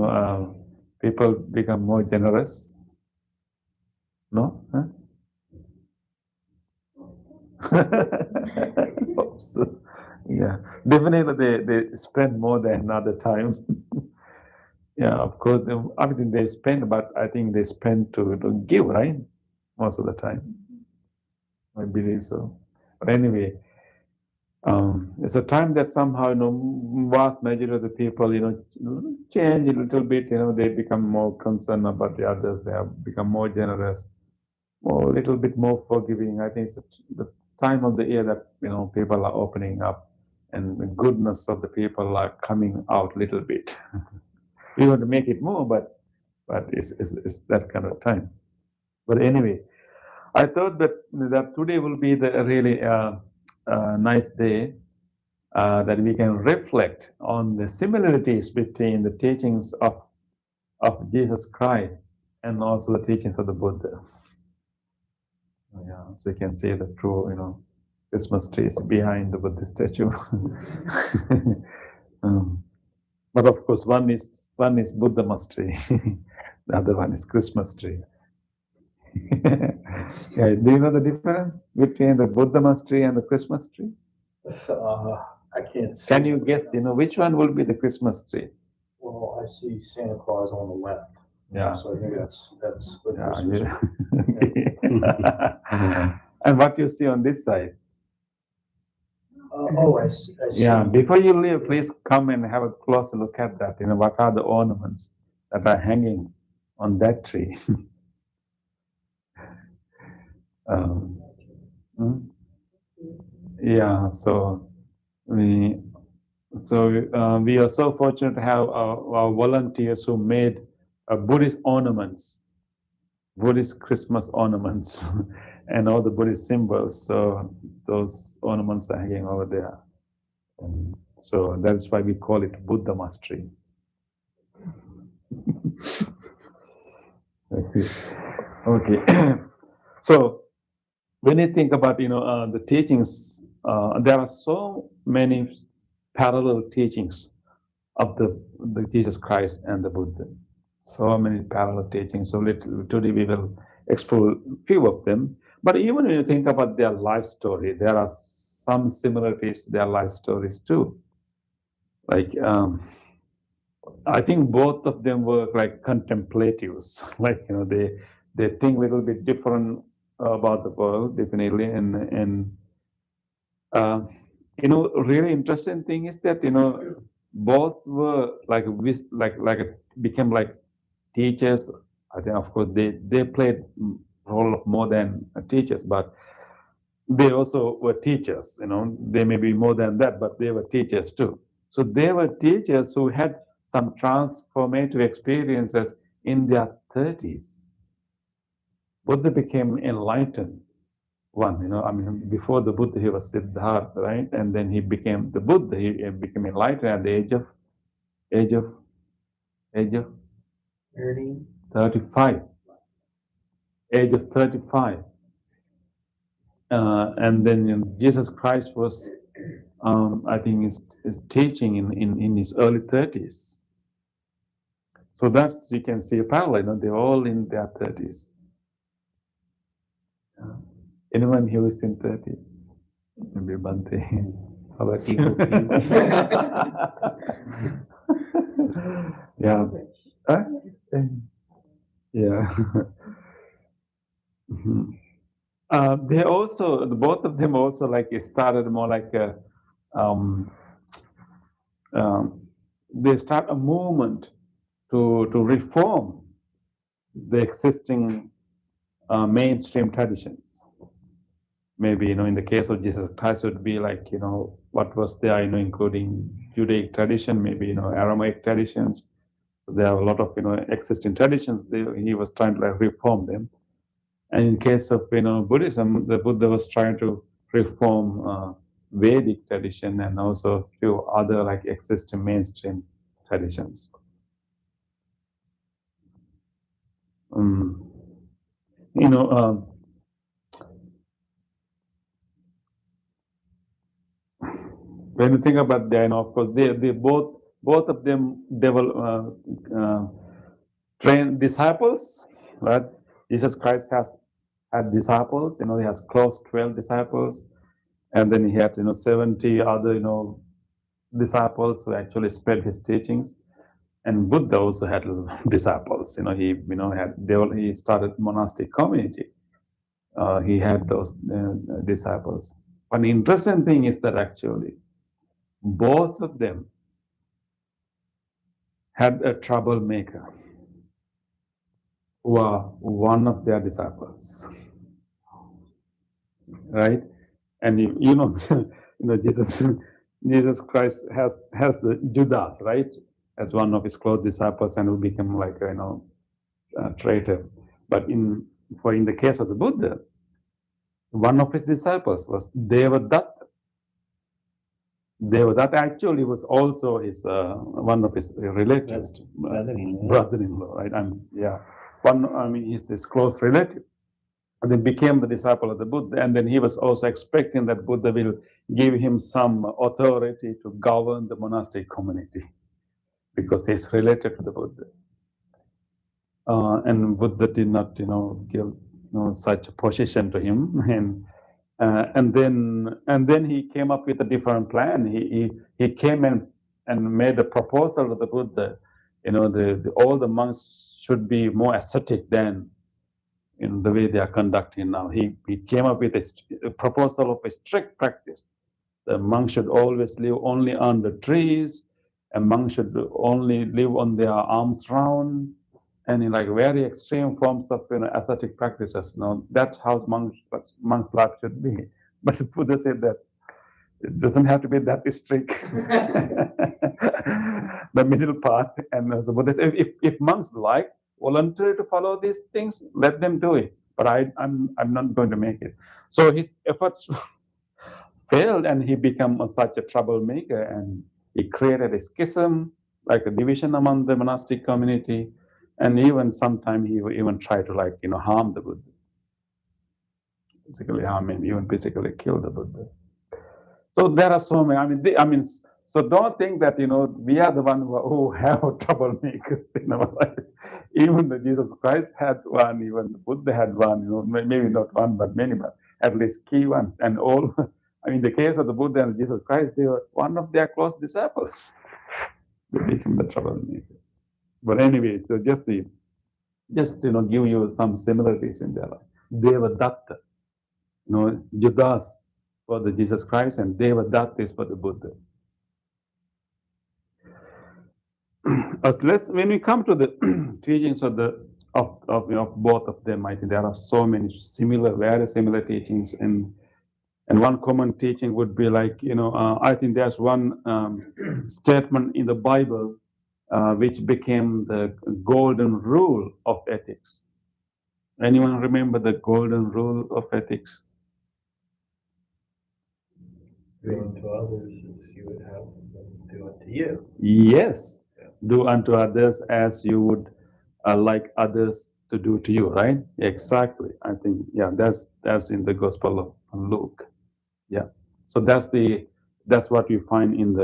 people become more generous. No? Huh? So, yeah, definitely they spend more than other times. Yeah, of course. I mean, they spend, but I think they spend to give, right? Most of the time. I believe so. But anyway, it's a time that somehow, vast majority of the people, change a little bit. They become more concerned about the others. They have become more generous, more a little bit more forgiving. I think it's the time of the year that people are opening up, and the goodness of the people are coming out a little bit. We want to make it more, but it's that kind of time. But anyway, I thought that today will be the really nice day that we can reflect on the similarities between the teachings of Jesus Christ and also the teachings of the Buddha. Yeah, so you can see the true, Christmas trees behind the Buddha statue. But of course, one is Buddha mastery. The other one is Christmas tree. Yeah, do you know the difference between the Buddhamas tree and the Christmas tree? I can't see. Can you guess, which one will be the Christmas tree? Well, I see Santa Claus on the left. Yeah. So I think that's the Yeah, Christmas. yeah. And what you see on this side? I see. Yeah, before you leave, please come and have a closer look at that. What are the ornaments that are hanging on that tree? Hmm? Yeah, so we we are so fortunate to have our volunteers who made Buddhist ornaments, Buddhist Christmas ornaments, and all the Buddhist symbols. So those ornaments are hanging over there. And so that's why we call it Buddha Mastery. Okay. So when you think about the teachings, there are so many parallel teachings of the Jesus Christ and the Buddha. So many parallel teachings. So today we will explore a few of them. But even when you think about their life story, there are some similarities to their life stories too. Like I think both of them were like contemplatives. Like they think a little bit different about the world, definitely. And really interesting thing is that both were became like teachers. I think of course they played role of more than teachers, but they also were teachers. They may be more than that, but they were teachers too. So they were teachers who had some transformative experiences in their 30s. Buddha became enlightened one. I mean, before the Buddha, he was Siddhartha, right? And then he became the Buddha. He became enlightened at the age of 35. Age of 35. And then Jesus Christ was, I think, is teaching in his early 30s. So that's, you can see a parallel. They're all in their 30s. Anyone who is in 30s? Maybe Bante. How about you? Yeah. Huh? Yeah. They also, both of them also started more like they start a movement to reform the existing mainstream traditions. Maybe in the case of Jesus Christ, would be like what was there, including Judaic tradition, maybe Aramaic traditions. So there are a lot of existing traditions. He was trying to reform them. And in case of Buddhism, the Buddha was trying to reform Vedic tradition and also a few other existing mainstream traditions. When you think about that, of course, they both of them train disciples, right? Jesus Christ had disciples. He has close 12 disciples, and then he had 70 other disciples who actually spread his teachings. And Buddha also had disciples. He started monastic community. He had those disciples. But the interesting thing is that actually both of them had a troublemaker who are one of their disciples, right? And Jesus Christ has the Judas, right, as one of his close disciples, and who became like a traitor. But in the case of the Buddha, one of his disciples was Devadatta. Devadatta actually was also his one of his relatives, brother-in-law, right? He's his close relative. And then became the disciple of the Buddha, and then he was also expecting that Buddha will give him some authority to govern the monastic community because he's related to the Buddha. and Buddha did not, give such a position to him, and then he came up with a different plan. He came and made a proposal to the Buddha. All the monks should be more ascetic than in the way they are conducting now. He came up with a proposal of a strict practice. The monk should always live only under trees. A monk should only live on their arms round, and in like very extreme forms of ascetic practices. That's how monk's life should be. But the Buddha said that it doesn't have to be that strict. The middle path, and so Buddha said, if monks like volunteer to follow these things, let them do it. But I'm not going to make it. So his efforts failed, and he became such a troublemaker, and he created a schism, like a division among the monastic community, and even sometimes he even tried to harm the Buddha, physically harm him, even physically kill the Buddha. So there are so many. So don't think that we are the one who have troublemakers in our life. Even the Jesus Christ had one, even the Buddha had one. Maybe not one, but many, but at least key ones. And all. In the case of the Buddha and Jesus Christ, they were one of their close disciples. They became the troublemaker. But anyway, so just give you some similarities in their life. Devadatta, Judas for the Jesus Christ, and Devadatta is for the Buddha. When we come to the teachings of both of them, I think there are so many very similar teachings, and one common teaching would be like, I think there's one statement in the Bible which became the golden rule of ethics. Anyone remember the golden rule of ethics? Do unto others as you would have them do unto you. Yes, do unto others as you would like others to do to you, right? Exactly. I think, that's in the Gospel of Luke. Yeah. So that's what you find in the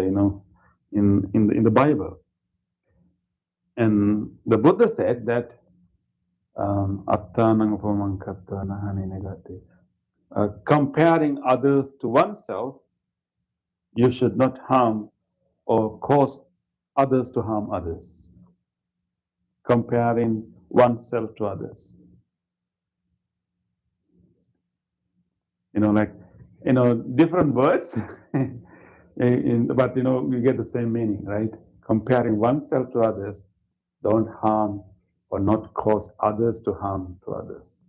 in the Bible. And the Buddha said that comparing others to oneself, you should not harm or cause others to harm others. Comparing oneself to others. Different words, but you get the same meaning, right? Comparing oneself to others, don't harm or not cause others to harm to others.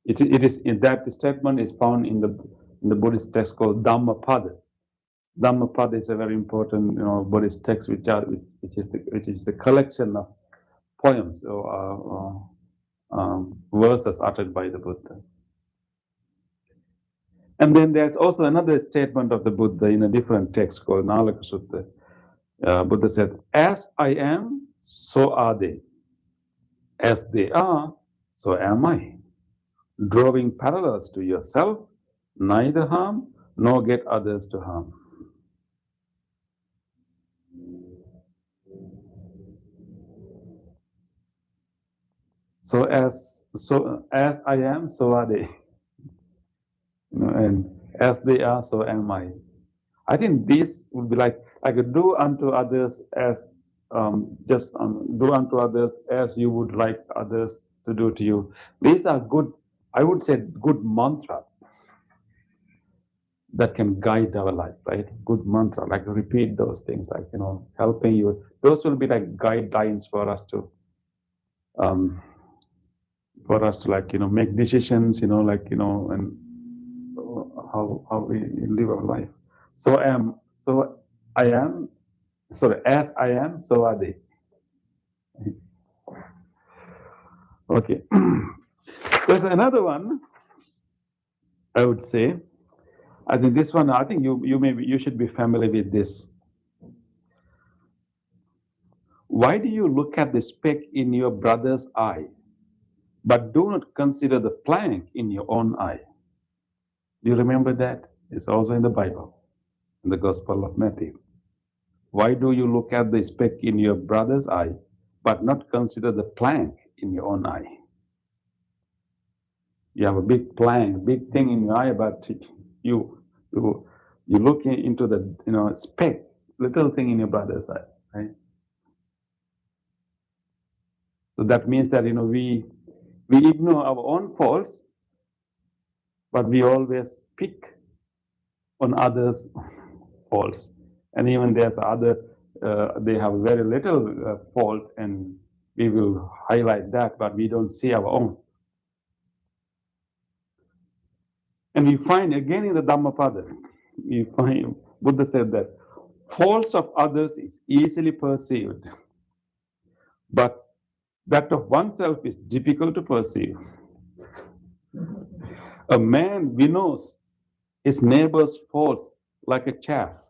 It is in that statement is found in the Buddhist text called Dhammapada. Dhammapada is a very important Buddhist text which is the collection of poems or verses uttered by the Buddha. And then there's also another statement of the Buddha in a different text called Nalaka Sutta. Buddha said, "As I am, so are they. As they are, so am I. Drawing parallels to yourself, neither harm nor get others to harm." So as I am, so are they. And as they are, so am I. I think this would be like do unto others as do unto others as you would like others to do to you. These are good, I would say, good mantras that can guide our life, right? Good mantra, like repeat those things, like helping you. Those will be like guidelines for us to make decisions, and how we live our life. As I am, so are they. Okay. There's another one, I would say. I think this one, I think you should be familiar with this. Why do you look at the speck in your brother's eye, but do not consider the plank in your own eye? Do you remember that? It's also in the Bible, in the Gospel of Matthew. Why do you look at the speck in your brother's eye, but not consider the plank in your own eye. You have a big plank, big thing in your eye, but you you you look into the speck, little thing in your brother's eye, right? So that means that we ignore our own faults, but we always pick on others' faults. And even there's other, they have very little fault, and we will highlight that, but we don't see our own. And we find again in the Dhammapada, we find Buddha said that faults of others is easily perceived, but that of oneself is difficult to perceive. A man winnows his neighbor's faults like a chaff,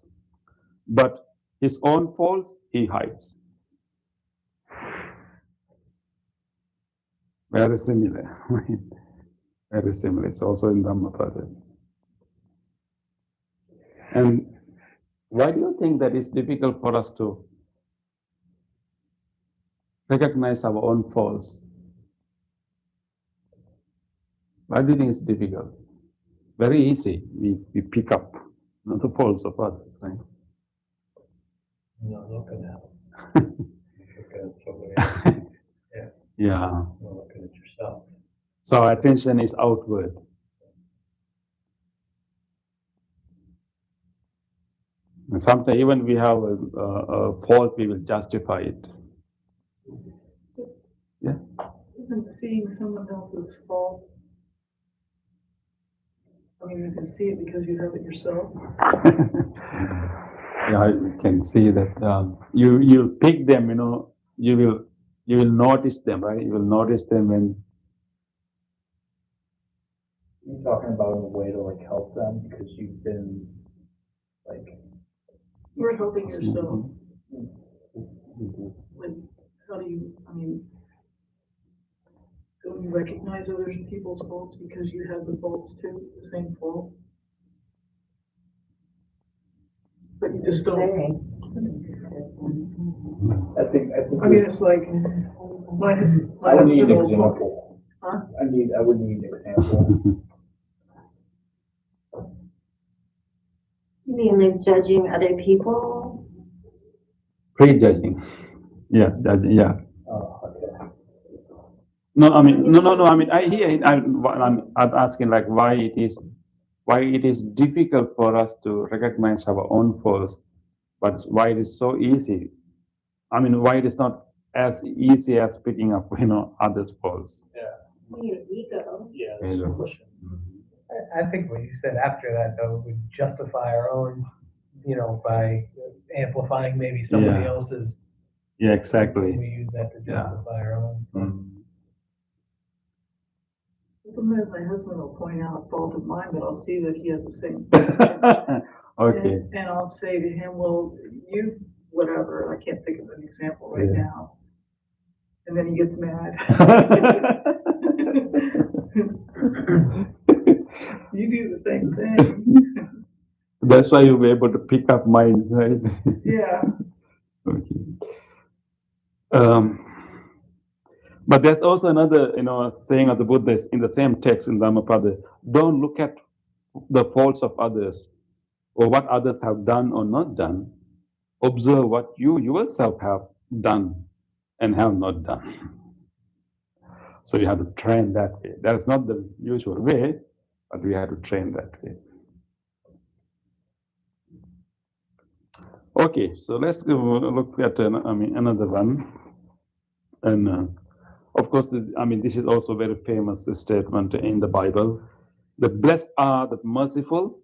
but his own faults he hides. Very similar. Very similar. It's also in Dhammapada. And why do you think that it's difficult for us to recognize our own faults? Why do you think it's difficult? Very easy. We pick up the faults of others, right? You're not looking at them. You're looking at somebody else. Yeah. Yeah. You're not looking at yourself. So our attention is outward. And sometimes even we have a fault, we will justify it. Yes? Isn't seeing someone else's fault? I mean, you can see it because you have it yourself. Yeah, you can see that you'll pick them, you will notice them, right? You will notice them when. You're talking about in a way to like help them because you've been like. You're helping yourself. Mhm. Like, how do you, I mean, don't you recognize other people's faults because you have the faults too, the same fault? But you just don't. I think. I mean, it's like, my I would need an husband will. example. Huh? I would need an example. You mean like judging other people? Prejudging. Yeah, yeah. Oh, okay. No, I mean, no. I mean, I hear it. I'm asking like why it is difficult for us to recognize our own faults, but why it is so easy. I mean, why it is not as easy as picking up, others' faults. Yeah. Ego. Yeah. There you That's the go. question. I think what you said after that, though, would justify our own, by amplifying maybe somebody Yeah. else's. Yeah, exactly. We use that to Yeah. justify our own. Mm. Sometimes my husband will point out a fault of mine, but I'll see that he has the same. Okay. And I'll say to him, well, you, whatever, I can't think of an example right Yeah. now. And then he gets mad. You do the same thing. So that's why you'll be able to pick up minds, right? Yeah. Okay. But there's also another, saying of the Buddha in the same text in Dhammapada. Don't look at the faults of others or what others have done or not done. Observe what you yourself have done and have not done. So you have to train that way. That is not the usual way, but we have to train that way. Okay, so let's go look at another one. And of course, this is also a very famous statement in the Bible. The blessed are the merciful,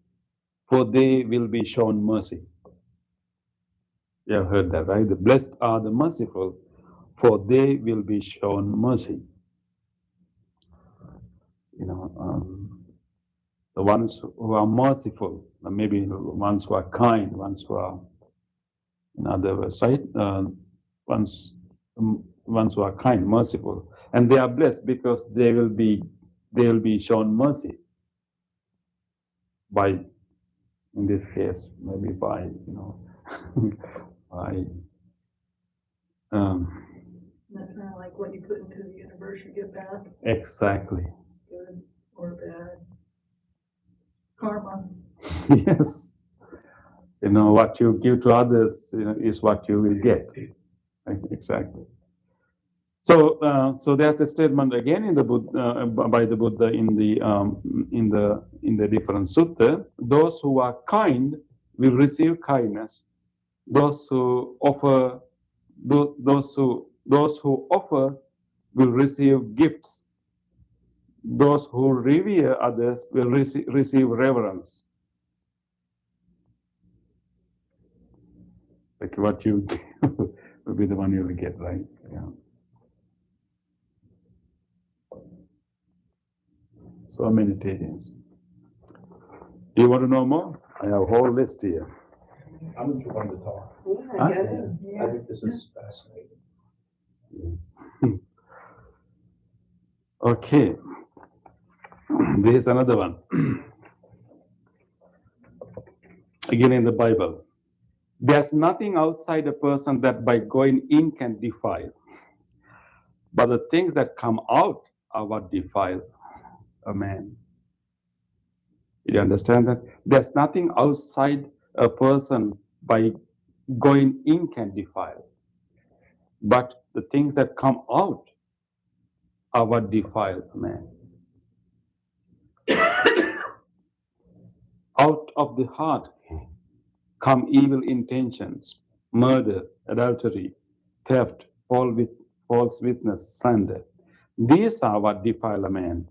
for they will be shown mercy. You have heard that, right? The blessed are the merciful, for they will be shown mercy. The ones who are merciful, maybe the ones who are kind, ones who are, in other words, right? Ones who are kind, merciful, and they are blessed because they will be shown mercy by, in this case, maybe by by Kind of like what you put into the universe, you get back, Exactly. good or bad. Karma. Yes. You know, what you give to others, you know, is what you will get. Right? Exactly. So there's a statement again in the Buddha, by the Buddha in the different sutta. Those who are kind will receive kindness. Those who offer, those who offer will receive gifts. Those who revere others will receive reverence. Like what you give will be the one you will get, right? Yeah. So many teachings. Do you want to know more? I have a whole list here. I'm just wanting to talk. Yeah, Huh? get Yeah, it. I think this is fascinating. Yes. Okay. This is another one. Again in the Bible. There's nothing outside a person that by going in can defile, but the things that come out are what defile a man. You understand that? There's nothing outside a person by going in can defile, but the things that come out are what defile a man. Out of the heart come evil intentions, murder, adultery, theft, false witness, slander. These are what defile a man.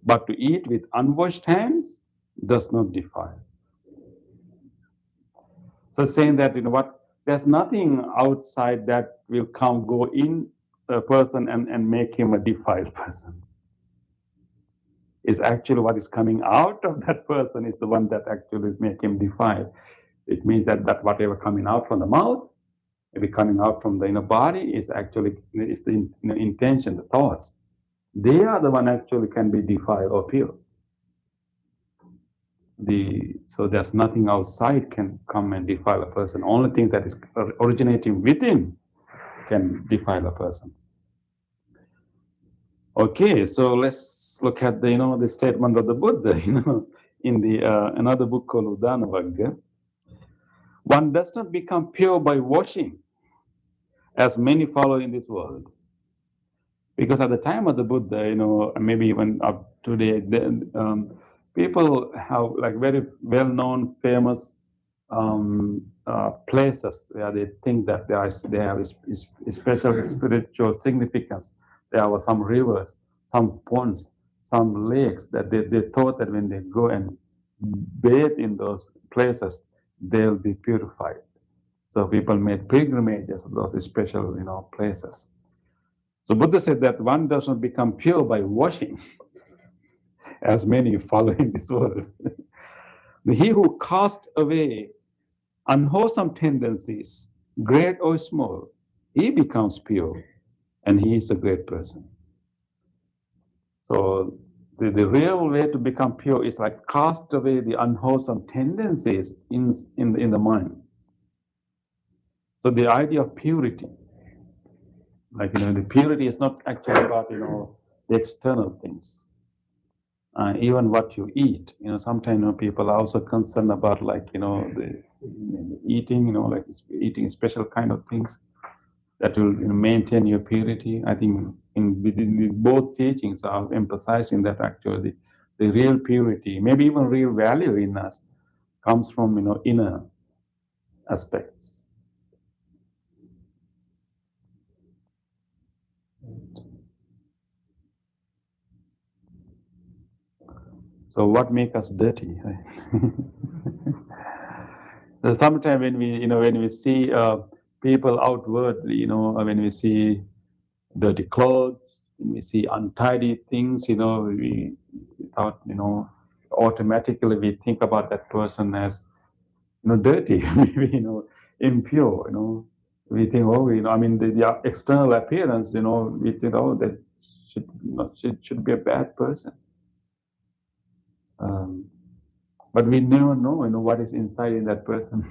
But to eat with unwashed hands does not defile. So saying that, you know what, there's nothing outside that will go in a person and make him a defiled person. It's actually what is coming out of that person is the one that actually make him defiled. It means that whatever coming out from the mouth, maybe coming out from the inner body is actually is the intention, the thoughts. They are the one actually can be defiled or pure. So there's nothing outside can come and defile a person. Only thing that is originating within can defile a person. Okay, so let's look at the statement of the Buddha. In the another book called Udana. One does not become pure by washing, as many follow in this world. Because at the time of the Buddha, maybe even up today, people have like very well-known, famous places where they think that they have special spiritual significance. There were some rivers, some ponds, some lakes that they thought that when they go and bathe in those places, they'll be purified. So people made pilgrimages to those special, places. So Buddha said that one does not become pure by washing, as many follow in this world. He who casts away unwholesome tendencies, great or small, he becomes pure, and he is a great person. So the real way to become pure is like cast away the unwholesome tendencies in the mind. So the idea of purity, the purity is not actually about the external things. Even what you eat, sometimes people are also concerned about the eating, like eating special kind of things that will maintain your purity. I think in both teachings are emphasizing that actually the real purity, maybe even real value in us, comes from inner aspects. So what makes us dirty? Sometimes when we see people outwardly, when we see dirty clothes, when we see untidy things, we thought, automatically we think about that person as, dirty, maybe, impure, We think, the external appearance, we think, that should be a bad person. But we never know, what is inside in that person.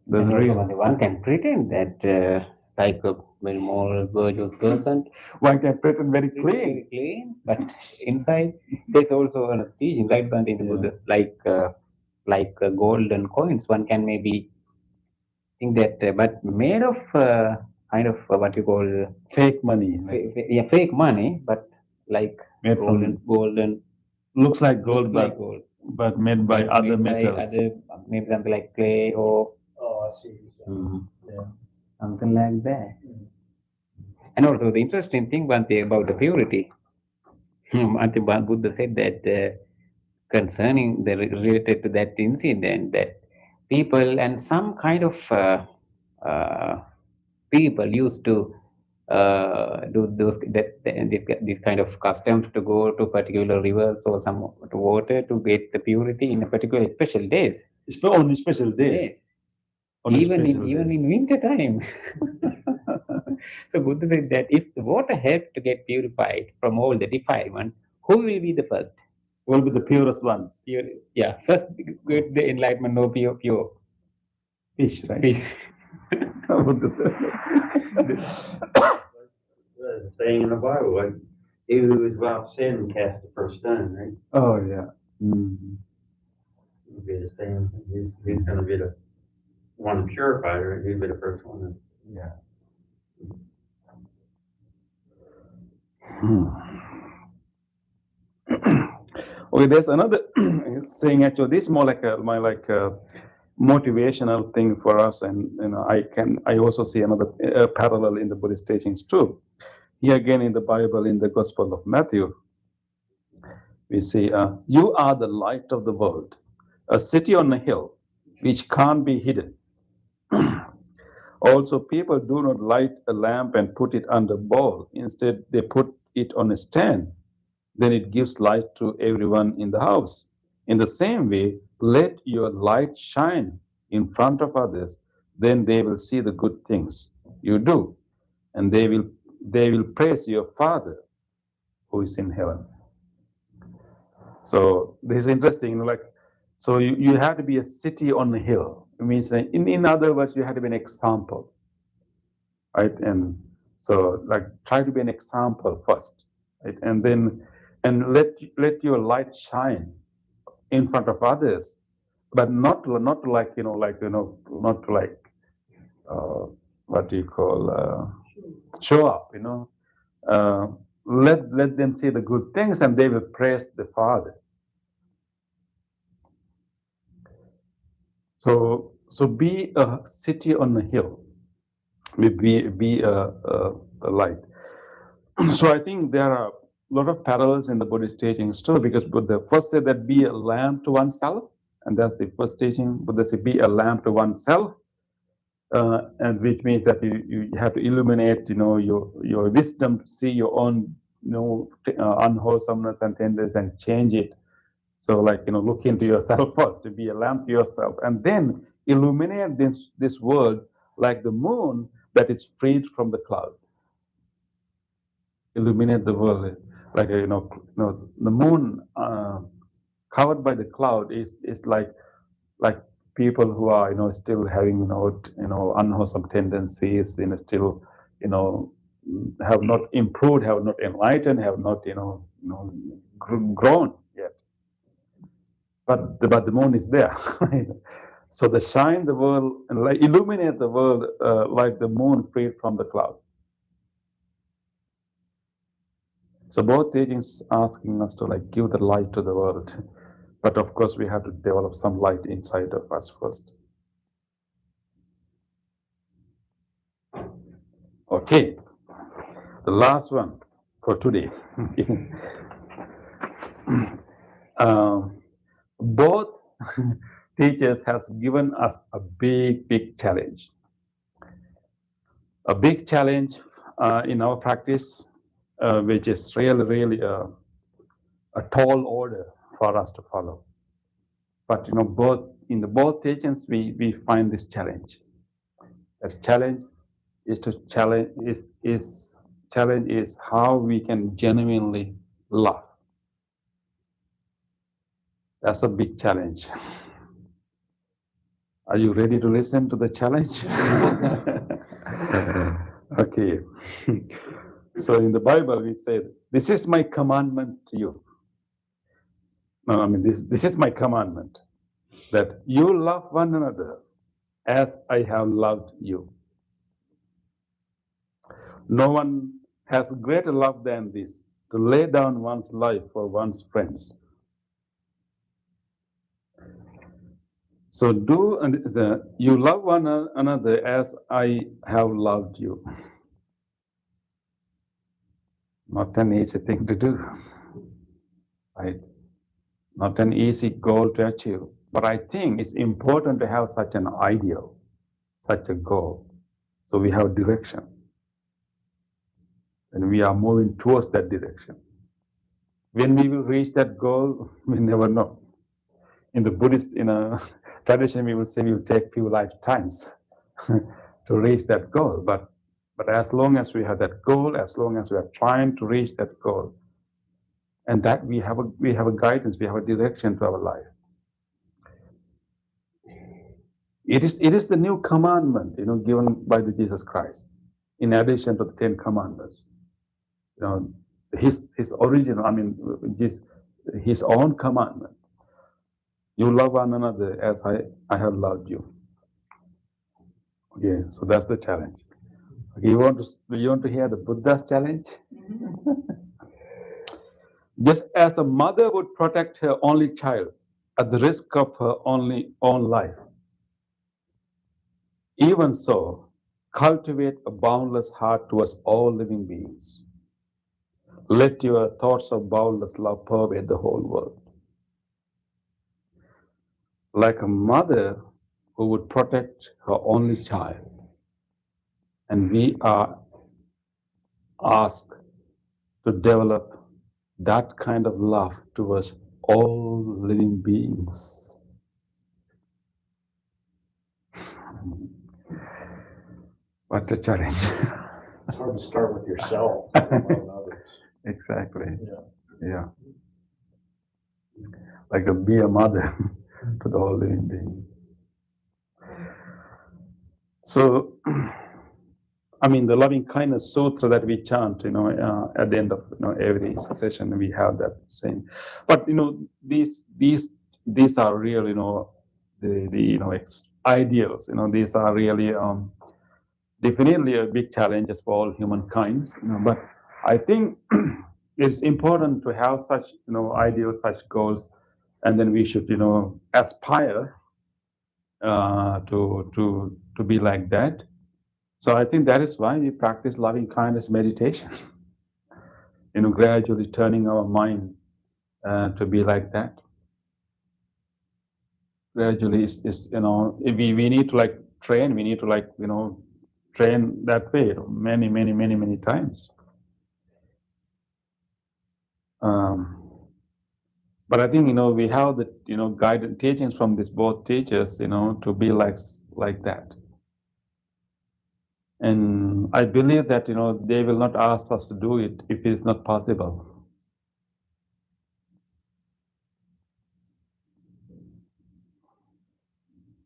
One can pretend that like a very moral, virtuous person. One can pretend very Very clean. clean, but inside there's also a teaching, right? But in the Yeah. Buddhist, like golden coins, one can maybe think that, but made of kind of what you call Fake money. Like, yeah, fake money, but like made golden looks like gold, looks but like gold, made by but other made by metals. other, maybe something like clay or Oh, I see. So, yeah. something like that. And also the interesting thing one thing about the purity, I think Buddha said that concerning the related to that incident, that people and some kind of uh, people used to do those this kind of customs to go to particular rivers or some water to get the purity in a particular special days. It's on special days. Yes. On Even special in days. winter time. So Buddha said that if the water helps to get purified from all the defilements, who will be the first? Will be the purest ones. Pure, yeah, first get the enlightenment, no pure Fish, right? fish. The saying in the Bible, like, he who is without sin cast the first stone, right? Oh yeah. Mhm. He'll be the same. He's going to be the one purified, right? He'll be the first one. Yeah. Hmm. Okay, there's another saying. Actually, this is more like a motivational thing for us, and I also see another parallel in the Buddhist teachings too. Here again in the Bible, in the Gospel of Matthew, we see, "You are the light of the world, a city on a hill, which can't be hidden." Also, people do not light a lamp and put it under a bowl. Instead, they put it on a stand. Then it gives light to everyone in the house. In the same way, let your light shine in front of others. Then they will see the good things you do, and they will praise your Father who is in heaven. So this is interesting. Like, so you have to be a city on a hill. It means, in other words, you have to be an example, right? And so, like, try to be an example first, right? And then, and let your light shine in front of others, but not like not like what do you call show up. Uh, let them see the good things, and they will praise the Father. So be a city on a hill. Be a light. So I think there are a lot of parallels in the Buddhist teachings too, because Buddha first said that be a lamp to oneself, and that's the first teaching. Buddha said be a lamp to oneself, and which means that you have to illuminate, your wisdom to see your own, unwholesomeness and tendencies and change it. So, like, look into yourself first, to be a lamp to yourself, and then illuminate this world like the moon that is freed from the cloud. Illuminate the world like the moon covered by the cloud is like people who are still having unwholesome tendencies, still have not improved, have not enlightened, have not grown yet. But the moon is there. So the shine the world and like illuminate the world like the moon freed from the cloud. So both teachings asking us to like give the light to the world, but of course we have to develop some light inside of us first. Okay, the last one for today. Both teachers has given us a big challenge. A big challenge in our practice, which is really a tall order for us to follow. But both in the both teachings, we find this challenge. That challenge is to challenge is how we can genuinely love. That's a big challenge. Are you ready to listen to the challenge? Okay. So in the Bible, we say, "This is my commandment to you." No, I mean, this is my commandment, that you love one another as I have loved you. No one has greater love than this, to lay down one's life for one's friends. So you love one another as I have loved you. Not an easy thing to do, right? Not an easy goal to achieve. But I think it's important to have such an ideal, such a goal. So we have direction. And we are moving towards that direction. When we will reach that goal, we never know. In the Buddhist tradition, we will say we will take few lifetimes to reach that goal. But as long as we have that goal, as long as we are trying to reach that goal, and that we have a guidance, we have a direction to our life. It is the new commandment, given by the Jesus Christ, in addition to the 10 Commandments. His original, his own commandment. You love one another as I have loved you. Okay, so that's the challenge. Okay, you want to hear the Buddha's challenge? Just as a mother would protect her only child at the risk of her own life, even so, cultivate a boundless heart towards all living beings. Let your thoughts of boundless love pervade the whole world. Like a mother who would protect her only child, and we are asked to develop that kind of love towards all living beings. What a challenge. It's hard to start with yourself and others. Exactly. Yeah. Yeah. Like be a mother to the all living beings. So, the loving kindness sutra that we chant, at the end of every session, we have that same. But these are real, the ideals. These are really definitely a big challenges for all humankind. But I think it's important to have such ideals, such goals, and then we should aspire to be like that. So I think that is why we practice loving kindness meditation. Gradually turning our mind to be like that. Gradually is we need to train. We need to train that way many times. But I think we have the guided teachings from these both teachers to be like that. And I believe that they will not ask us to do it if it is not possible.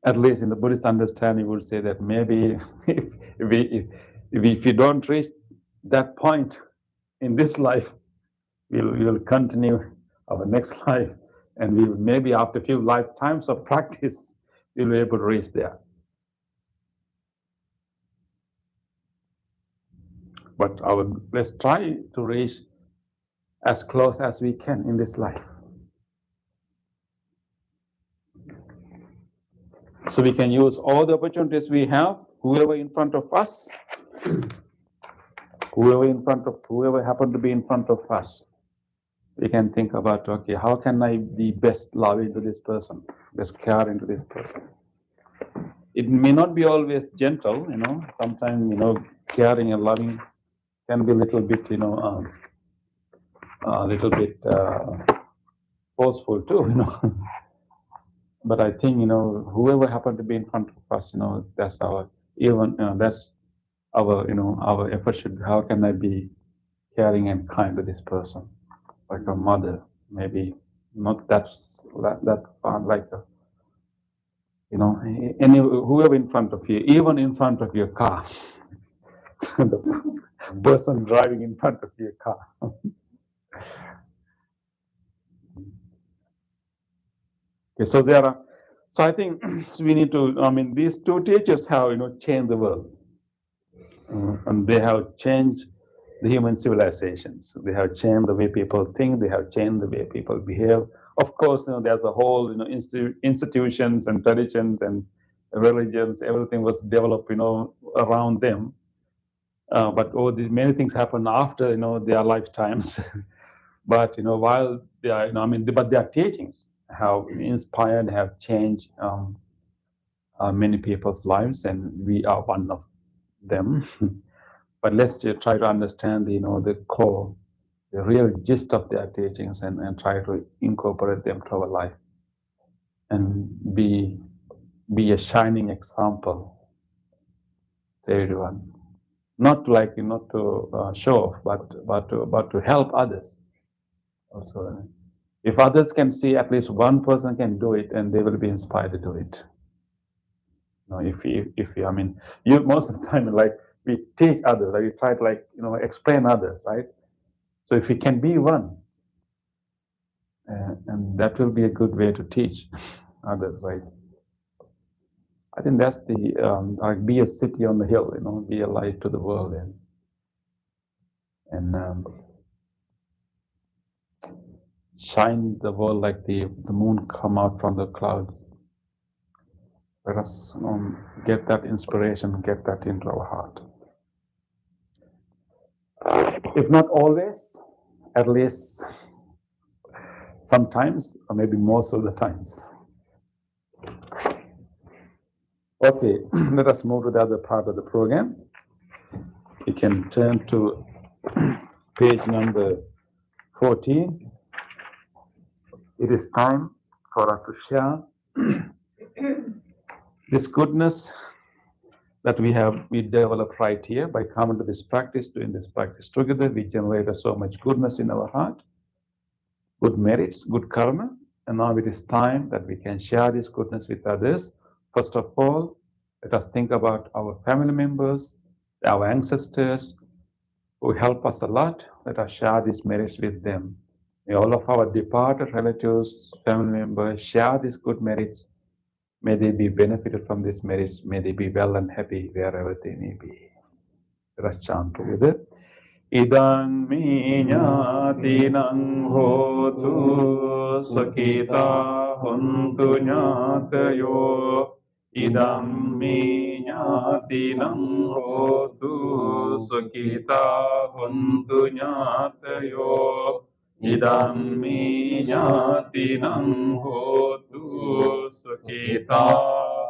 At least in the Buddhist understanding, would say that maybe if we don't reach that point in this life, we will continue our next life, and we maybe after a few lifetimes of practice, we'll be able to reach there. But let's try to reach as close as we can in this life. So we can use all the opportunities we have, whoever in front of us, whoever happened to be in front of us. We can think about, okay, how can I be best loving to this person, best caring to this person? It may not be always gentle, sometimes, caring and loving can be a little bit, forceful too, But I think, whoever happened to be in front of us, that's that's our effort should, how can I be caring and kind to this person? Like a mother, maybe not that far, like whoever in front of you, even in front of your car, the person driving in front of your car. Okay, so there are. So I think we need to. I mean, these two teachers have changed the world, and they have changed the human civilizations. They have changed the way people think. They have changed the way people behave. Of course, there's a whole institutions and traditions and religions. Everything was developed around them. But many things happen after their lifetimes. But while they are, but their teachings have inspired, have changed many people's lives, and we are one of them. But let's try to understand, the core, the real gist of their teachings, and try to incorporate them to our life, and be a shining example to everyone. Not like not to show off, but to help others also. If others can see, at least one person can do it, and they will be inspired to do it. If you, I mean, you most of the time, like, we teach others, like we try to explain others, right? So if we can be one, and that will be a good way to teach others, right? I think that's the like, be a city on the hill, be a light to the world, and shine the world like the moon come out from the clouds. Let us get that inspiration, get that into our heart. If not always, at least sometimes, or maybe most of the times. Okay, let us move to the other part of the program. You can turn to page number 14. It is time for us to share this goodness that we developed right here by coming to this practice, doing this practice together. We generated so much goodness in our heart, good merits, good karma, and now it is time that we can share this goodness with others. First of all, let us think about our family members, our ancestors who help us a lot. Let us share these merits with them. May all of our departed relatives, family members share these good merits. May they be benefited from these merits. May they be well and happy wherever they may be. Let us chant together. Idang me jnatinang hotu sakita huntu jnatayo. Idang me jnatinang hotu sakita huntu jnatayo. Idang me jnatinang hotu sakita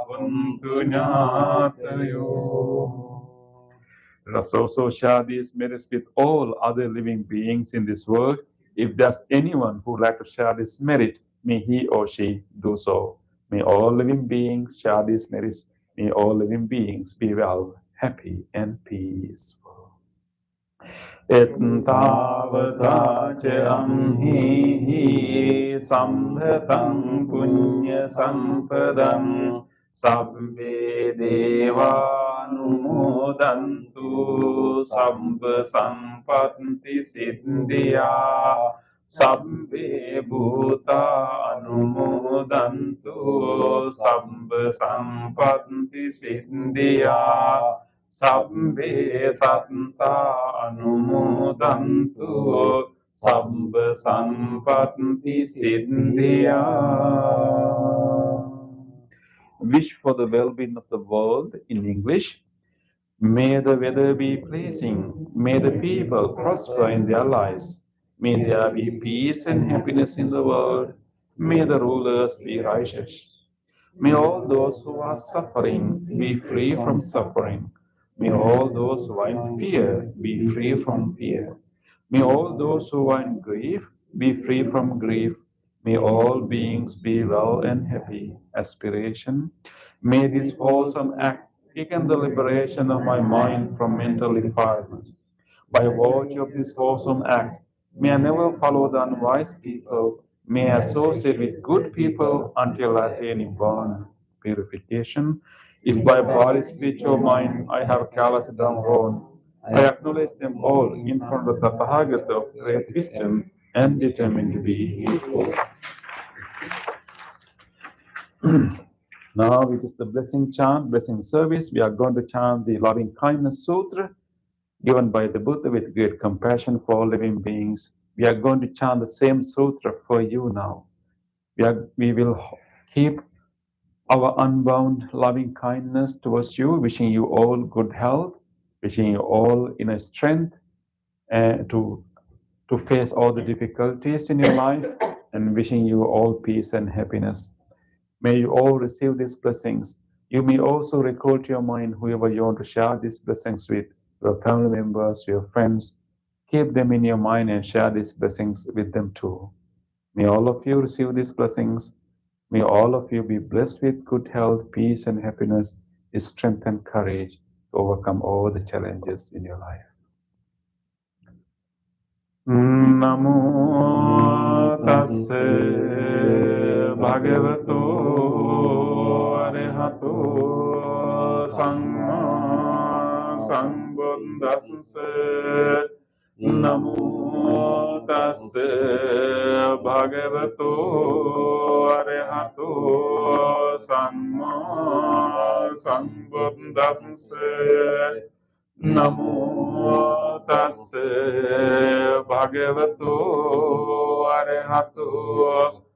huntu jnatayo. Let us also share these merits with all other living beings in this world. If there's anyone who would like to share this merit, may he or she do so. May all living beings share these merits. May all living beings be well, happy, and peaceful. Ettavata ca amhi sambhatam punya sampadam sabbe devanumodantu sabba sampatti siddhya sabbe bhuta anumodantu sabba sampatti siddhya sabbe satta anumodantu sabba sampatti siddhya. Wish for the well-being of the world in English. May the weather be pleasing. May the people prosper in their lives. May there be peace and happiness in the world. May the rulers be righteous. May all those who are suffering be free from suffering. May all those who are in fear be free from fear. May all those who are in grief be free from grief. May all beings be well and happy. Aspiration. May this wholesome act quicken the liberation of my mind from mental defilements. By virtue of this wholesome act, may I never follow the unwise people. May I associate with good people until I attain Nibbana. Purification. If by body, speech, or mind I have callously done wrong, I acknowledge them all in front of the Tathagata of great wisdom and determined to be heedful. Now it is the blessing chant, blessing service. We are going to chant the Loving Kindness Sutra given by the Buddha with great compassion for all living beings. We are going to chant the same sutra for you now. We will keep our unbound loving kindness towards you, wishing you all good health, wishing you all inner strength to face all the difficulties in your life, and wishing you all peace and happiness. May you all receive these blessings. You may also recall to your mind whoever you want to share these blessings with, your family members, your friends. Keep them in your mind and share these blessings with them too. May all of you receive these blessings. May all of you be blessed with good health, peace, and happiness, strength and courage to overcome all the challenges in your life. Namo tassa bhagavato arahato samma sambuddhassa. Namo tassa bhagavato arahato samma sambuddhassa. Namo tassa bhagavato arahato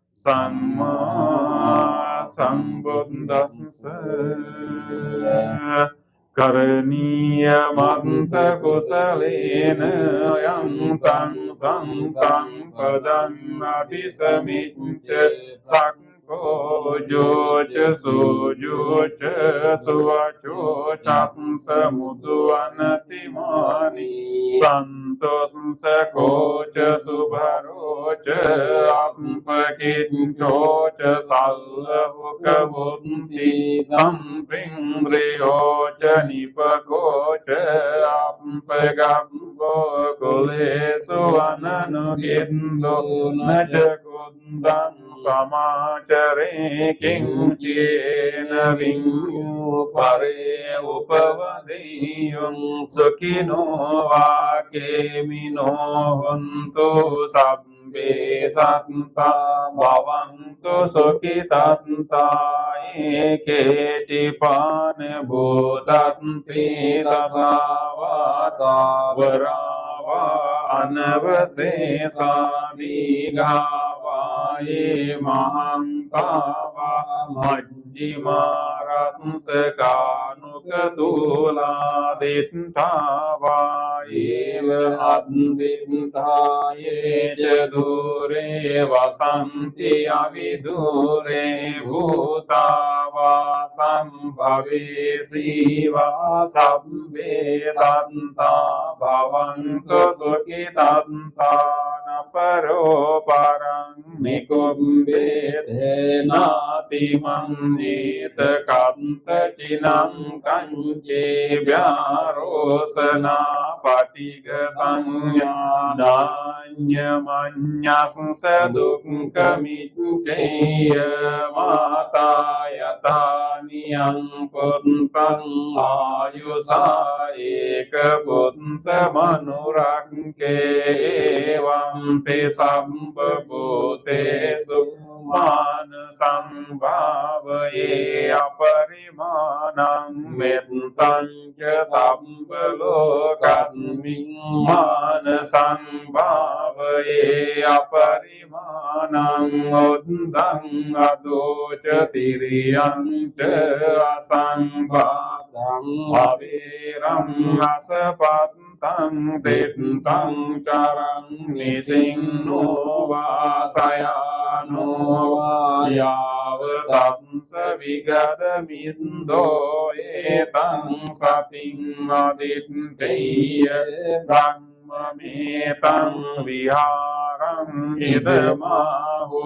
samma sambuddhassa. Karaniya manta kusalena yantam santam padam abhisamicca sakko jocha sujocha suvacho chasam mudu anatimani santos sakocha subharocha ampakinchocha sallavukavunti sampindriyocha nipakocha ampagambo kulesu ananugindo nacha kundam samacare kinchena vinyu pare upavadeyum sukino vakemino vantu sabbe santa bhavantu sukitanta eke cipane bhutanti tasavata varava anavasesadighava ye mahantava majjimarasnskanukatula dittava eva addintaye chadure vasanti avidure bhutava sambhave siva sabbe santa bhavantu sukitantana paro parang nikumbete nati mandita kanta chinang kanche vyarosana patiga sanya nanya manyas sadukkamicceya mata yataniyan puntang ayusa eka punta manurangke evam te sambhutesu manasam bhavaye aparimanam mettam ca sambhalokasmin manasam bhavaye aparimanam uddang adoca tiriyam ca asambhadam aviram asapattam tittang charang nisinno vasayano yavatam savigadamindo etang sating aditteya brahmametang viharam idamaho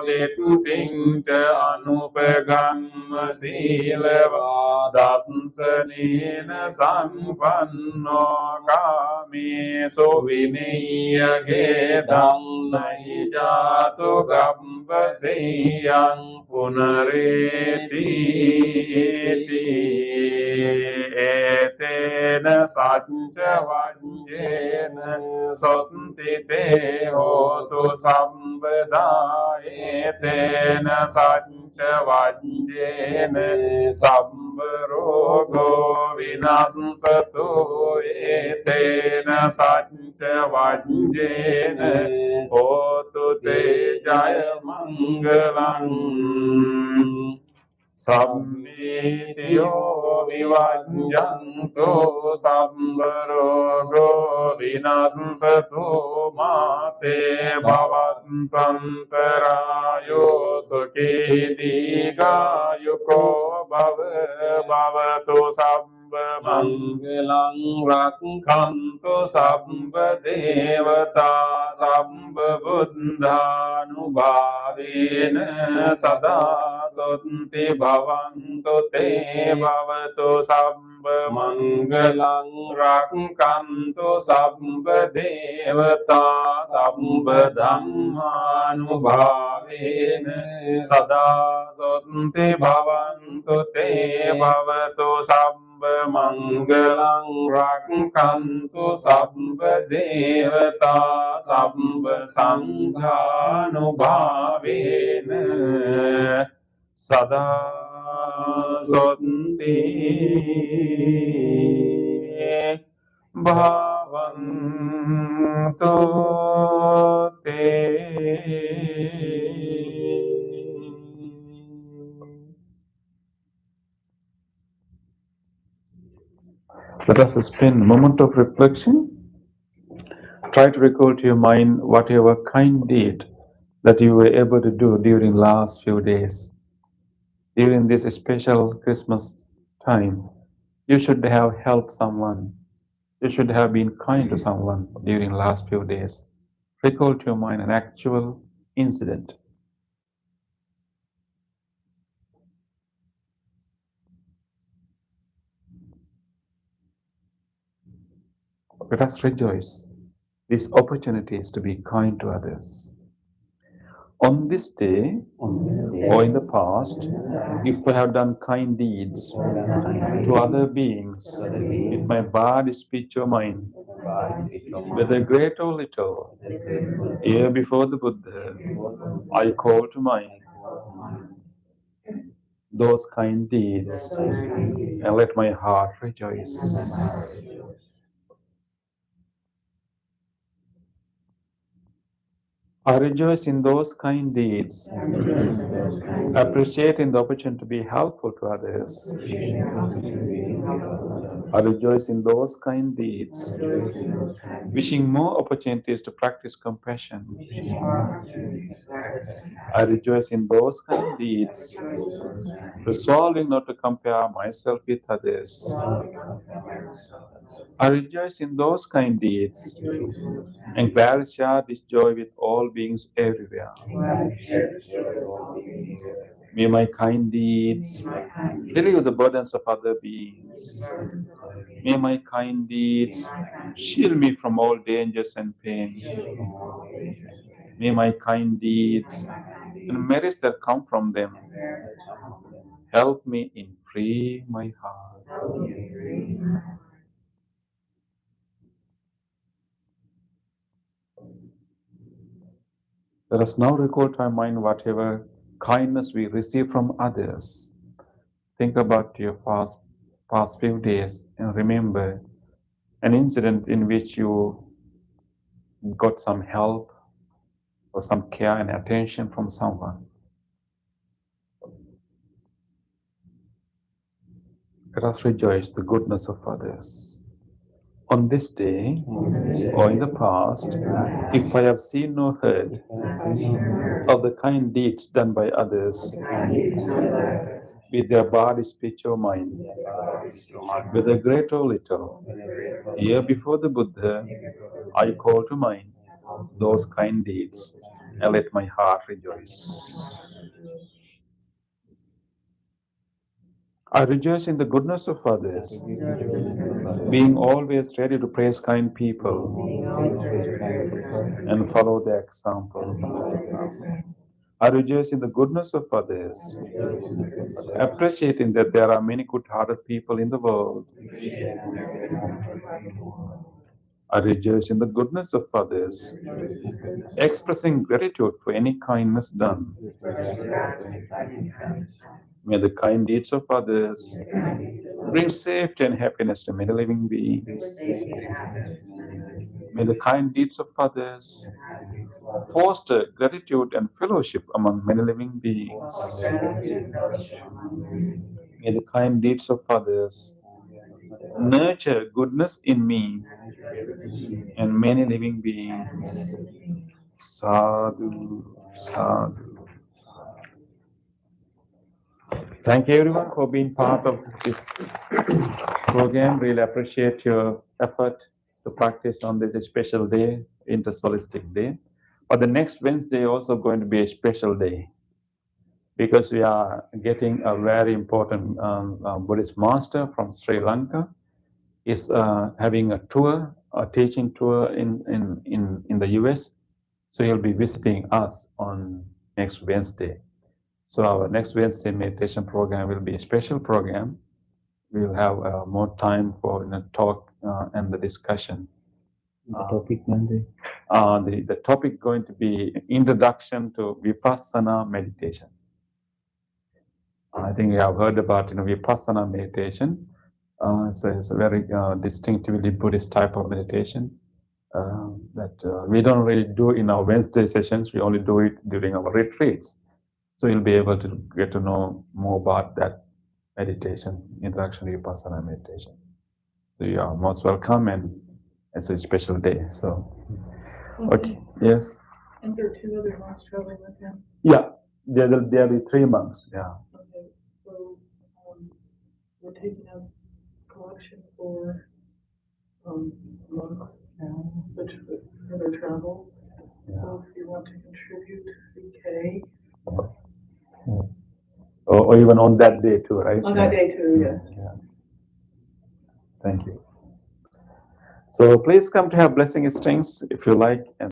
ditting ca anupagamma silava dasanena sampanno kami so vinaya gedam nahi jato sambaseyang punareti etena satcha vajjena sotti te hotu sambada etena satcha vajjena sambrogo vinassato etena satcha vajjena hotu te jaya mangalang sammitiyo vivanjanto sambarogo vinassato mate bhavantantarayo sukhi dīghāyuko bhavatu sabba mangalang rakhantu sabba devata sabba buddhanubhavena sada sotti bhavantu te bhavatu sabba mangalang rakhantu sabba devata sabba dhammanubhavena sada sotti bhavantu te bhavatu sabba mangalang rakhantu sabba devata sabba sanghanubhavena sada sotti bhavantu te. Let us spend a moment of reflection. Try to recall to your mind whatever kind deed that you were able to do during last few days. During this special Christmas time, you should have helped someone. You should have been kind to someone during last few days. Recall to your mind an actual incident. Let us rejoice these opportunities to be kind to others. On this day or in the past, if I have done kind deeds to other beings with my body, speech, or mind, whether great or little, here before the Buddha, I call to mind those kind deeds and let my heart rejoice. I rejoice in those kind deeds, appreciating the opportunity to be helpful to others. I rejoice in those kind deeds, wishing more opportunities to practice compassion. I rejoice in those kind deeds, resolving not to compare myself with others. I rejoice in those kind deeds and gladly share this joy with all beings everywhere. May my kind deeds relieve the burdens of other beings. May my kind deeds shield me from all dangers and pain. May my kind deeds and merits that come from them help me in free my heart. Let us now recall to our mind whatever kindness we receive from others. Think about your past few days and remember an incident in which you got some help or some care and attention from someone. Let us rejoice the goodness of others. On this day or in the past, if I have seen or heard of the kind deeds done by others with their body, speech, or mind, whether great or little, here before the Buddha, I call to mind those kind deeds and let my heart rejoice. I rejoice in the goodness of others, being always ready to praise kind people and follow their example. I rejoice in the goodness of others, appreciating that there are many good-hearted people in the world. I rejoice in the goodness of others, expressing gratitude for any kindness done. May the kind deeds of others bring safety and happiness to many living beings. May the kind deeds of others foster gratitude and fellowship among many living beings. May the kind deeds of others nurture goodness in me and many living beings. Sadhu, sadhu. Thank you everyone for being part of this program. Really appreciate your effort to practice on this special day, Intersolistic Day. But the next Wednesday also going to be a special day because we are getting a very important Buddhist master from Sri Lanka. Is having a tour, a teaching tour in the US. So he'll be visiting us on next Wednesday. So our next Wednesday meditation program will be a special program. We'll have more time for talk and the discussion. The topic Monday? The topic going to be introduction to Vipassana meditation. I think you have heard about Vipassana meditation. So it's a very distinctively Buddhist type of meditation that we don't really do in our Wednesday sessions. We only do it during our retreats. So you'll be able to get to know more about that meditation, introduction to Vipassana meditation. So you are most welcome, and it's a special day. So, okay, yes. And there are two other monks traveling with him. Yeah, there'll be 3 months. Yeah. Okay, so we're taking a collection for monks for their travels. So if you want to contribute to CK. Or even on that day too, right? On that day too, yes. Yeah. Thank you. So please come to have blessing strings if you like. And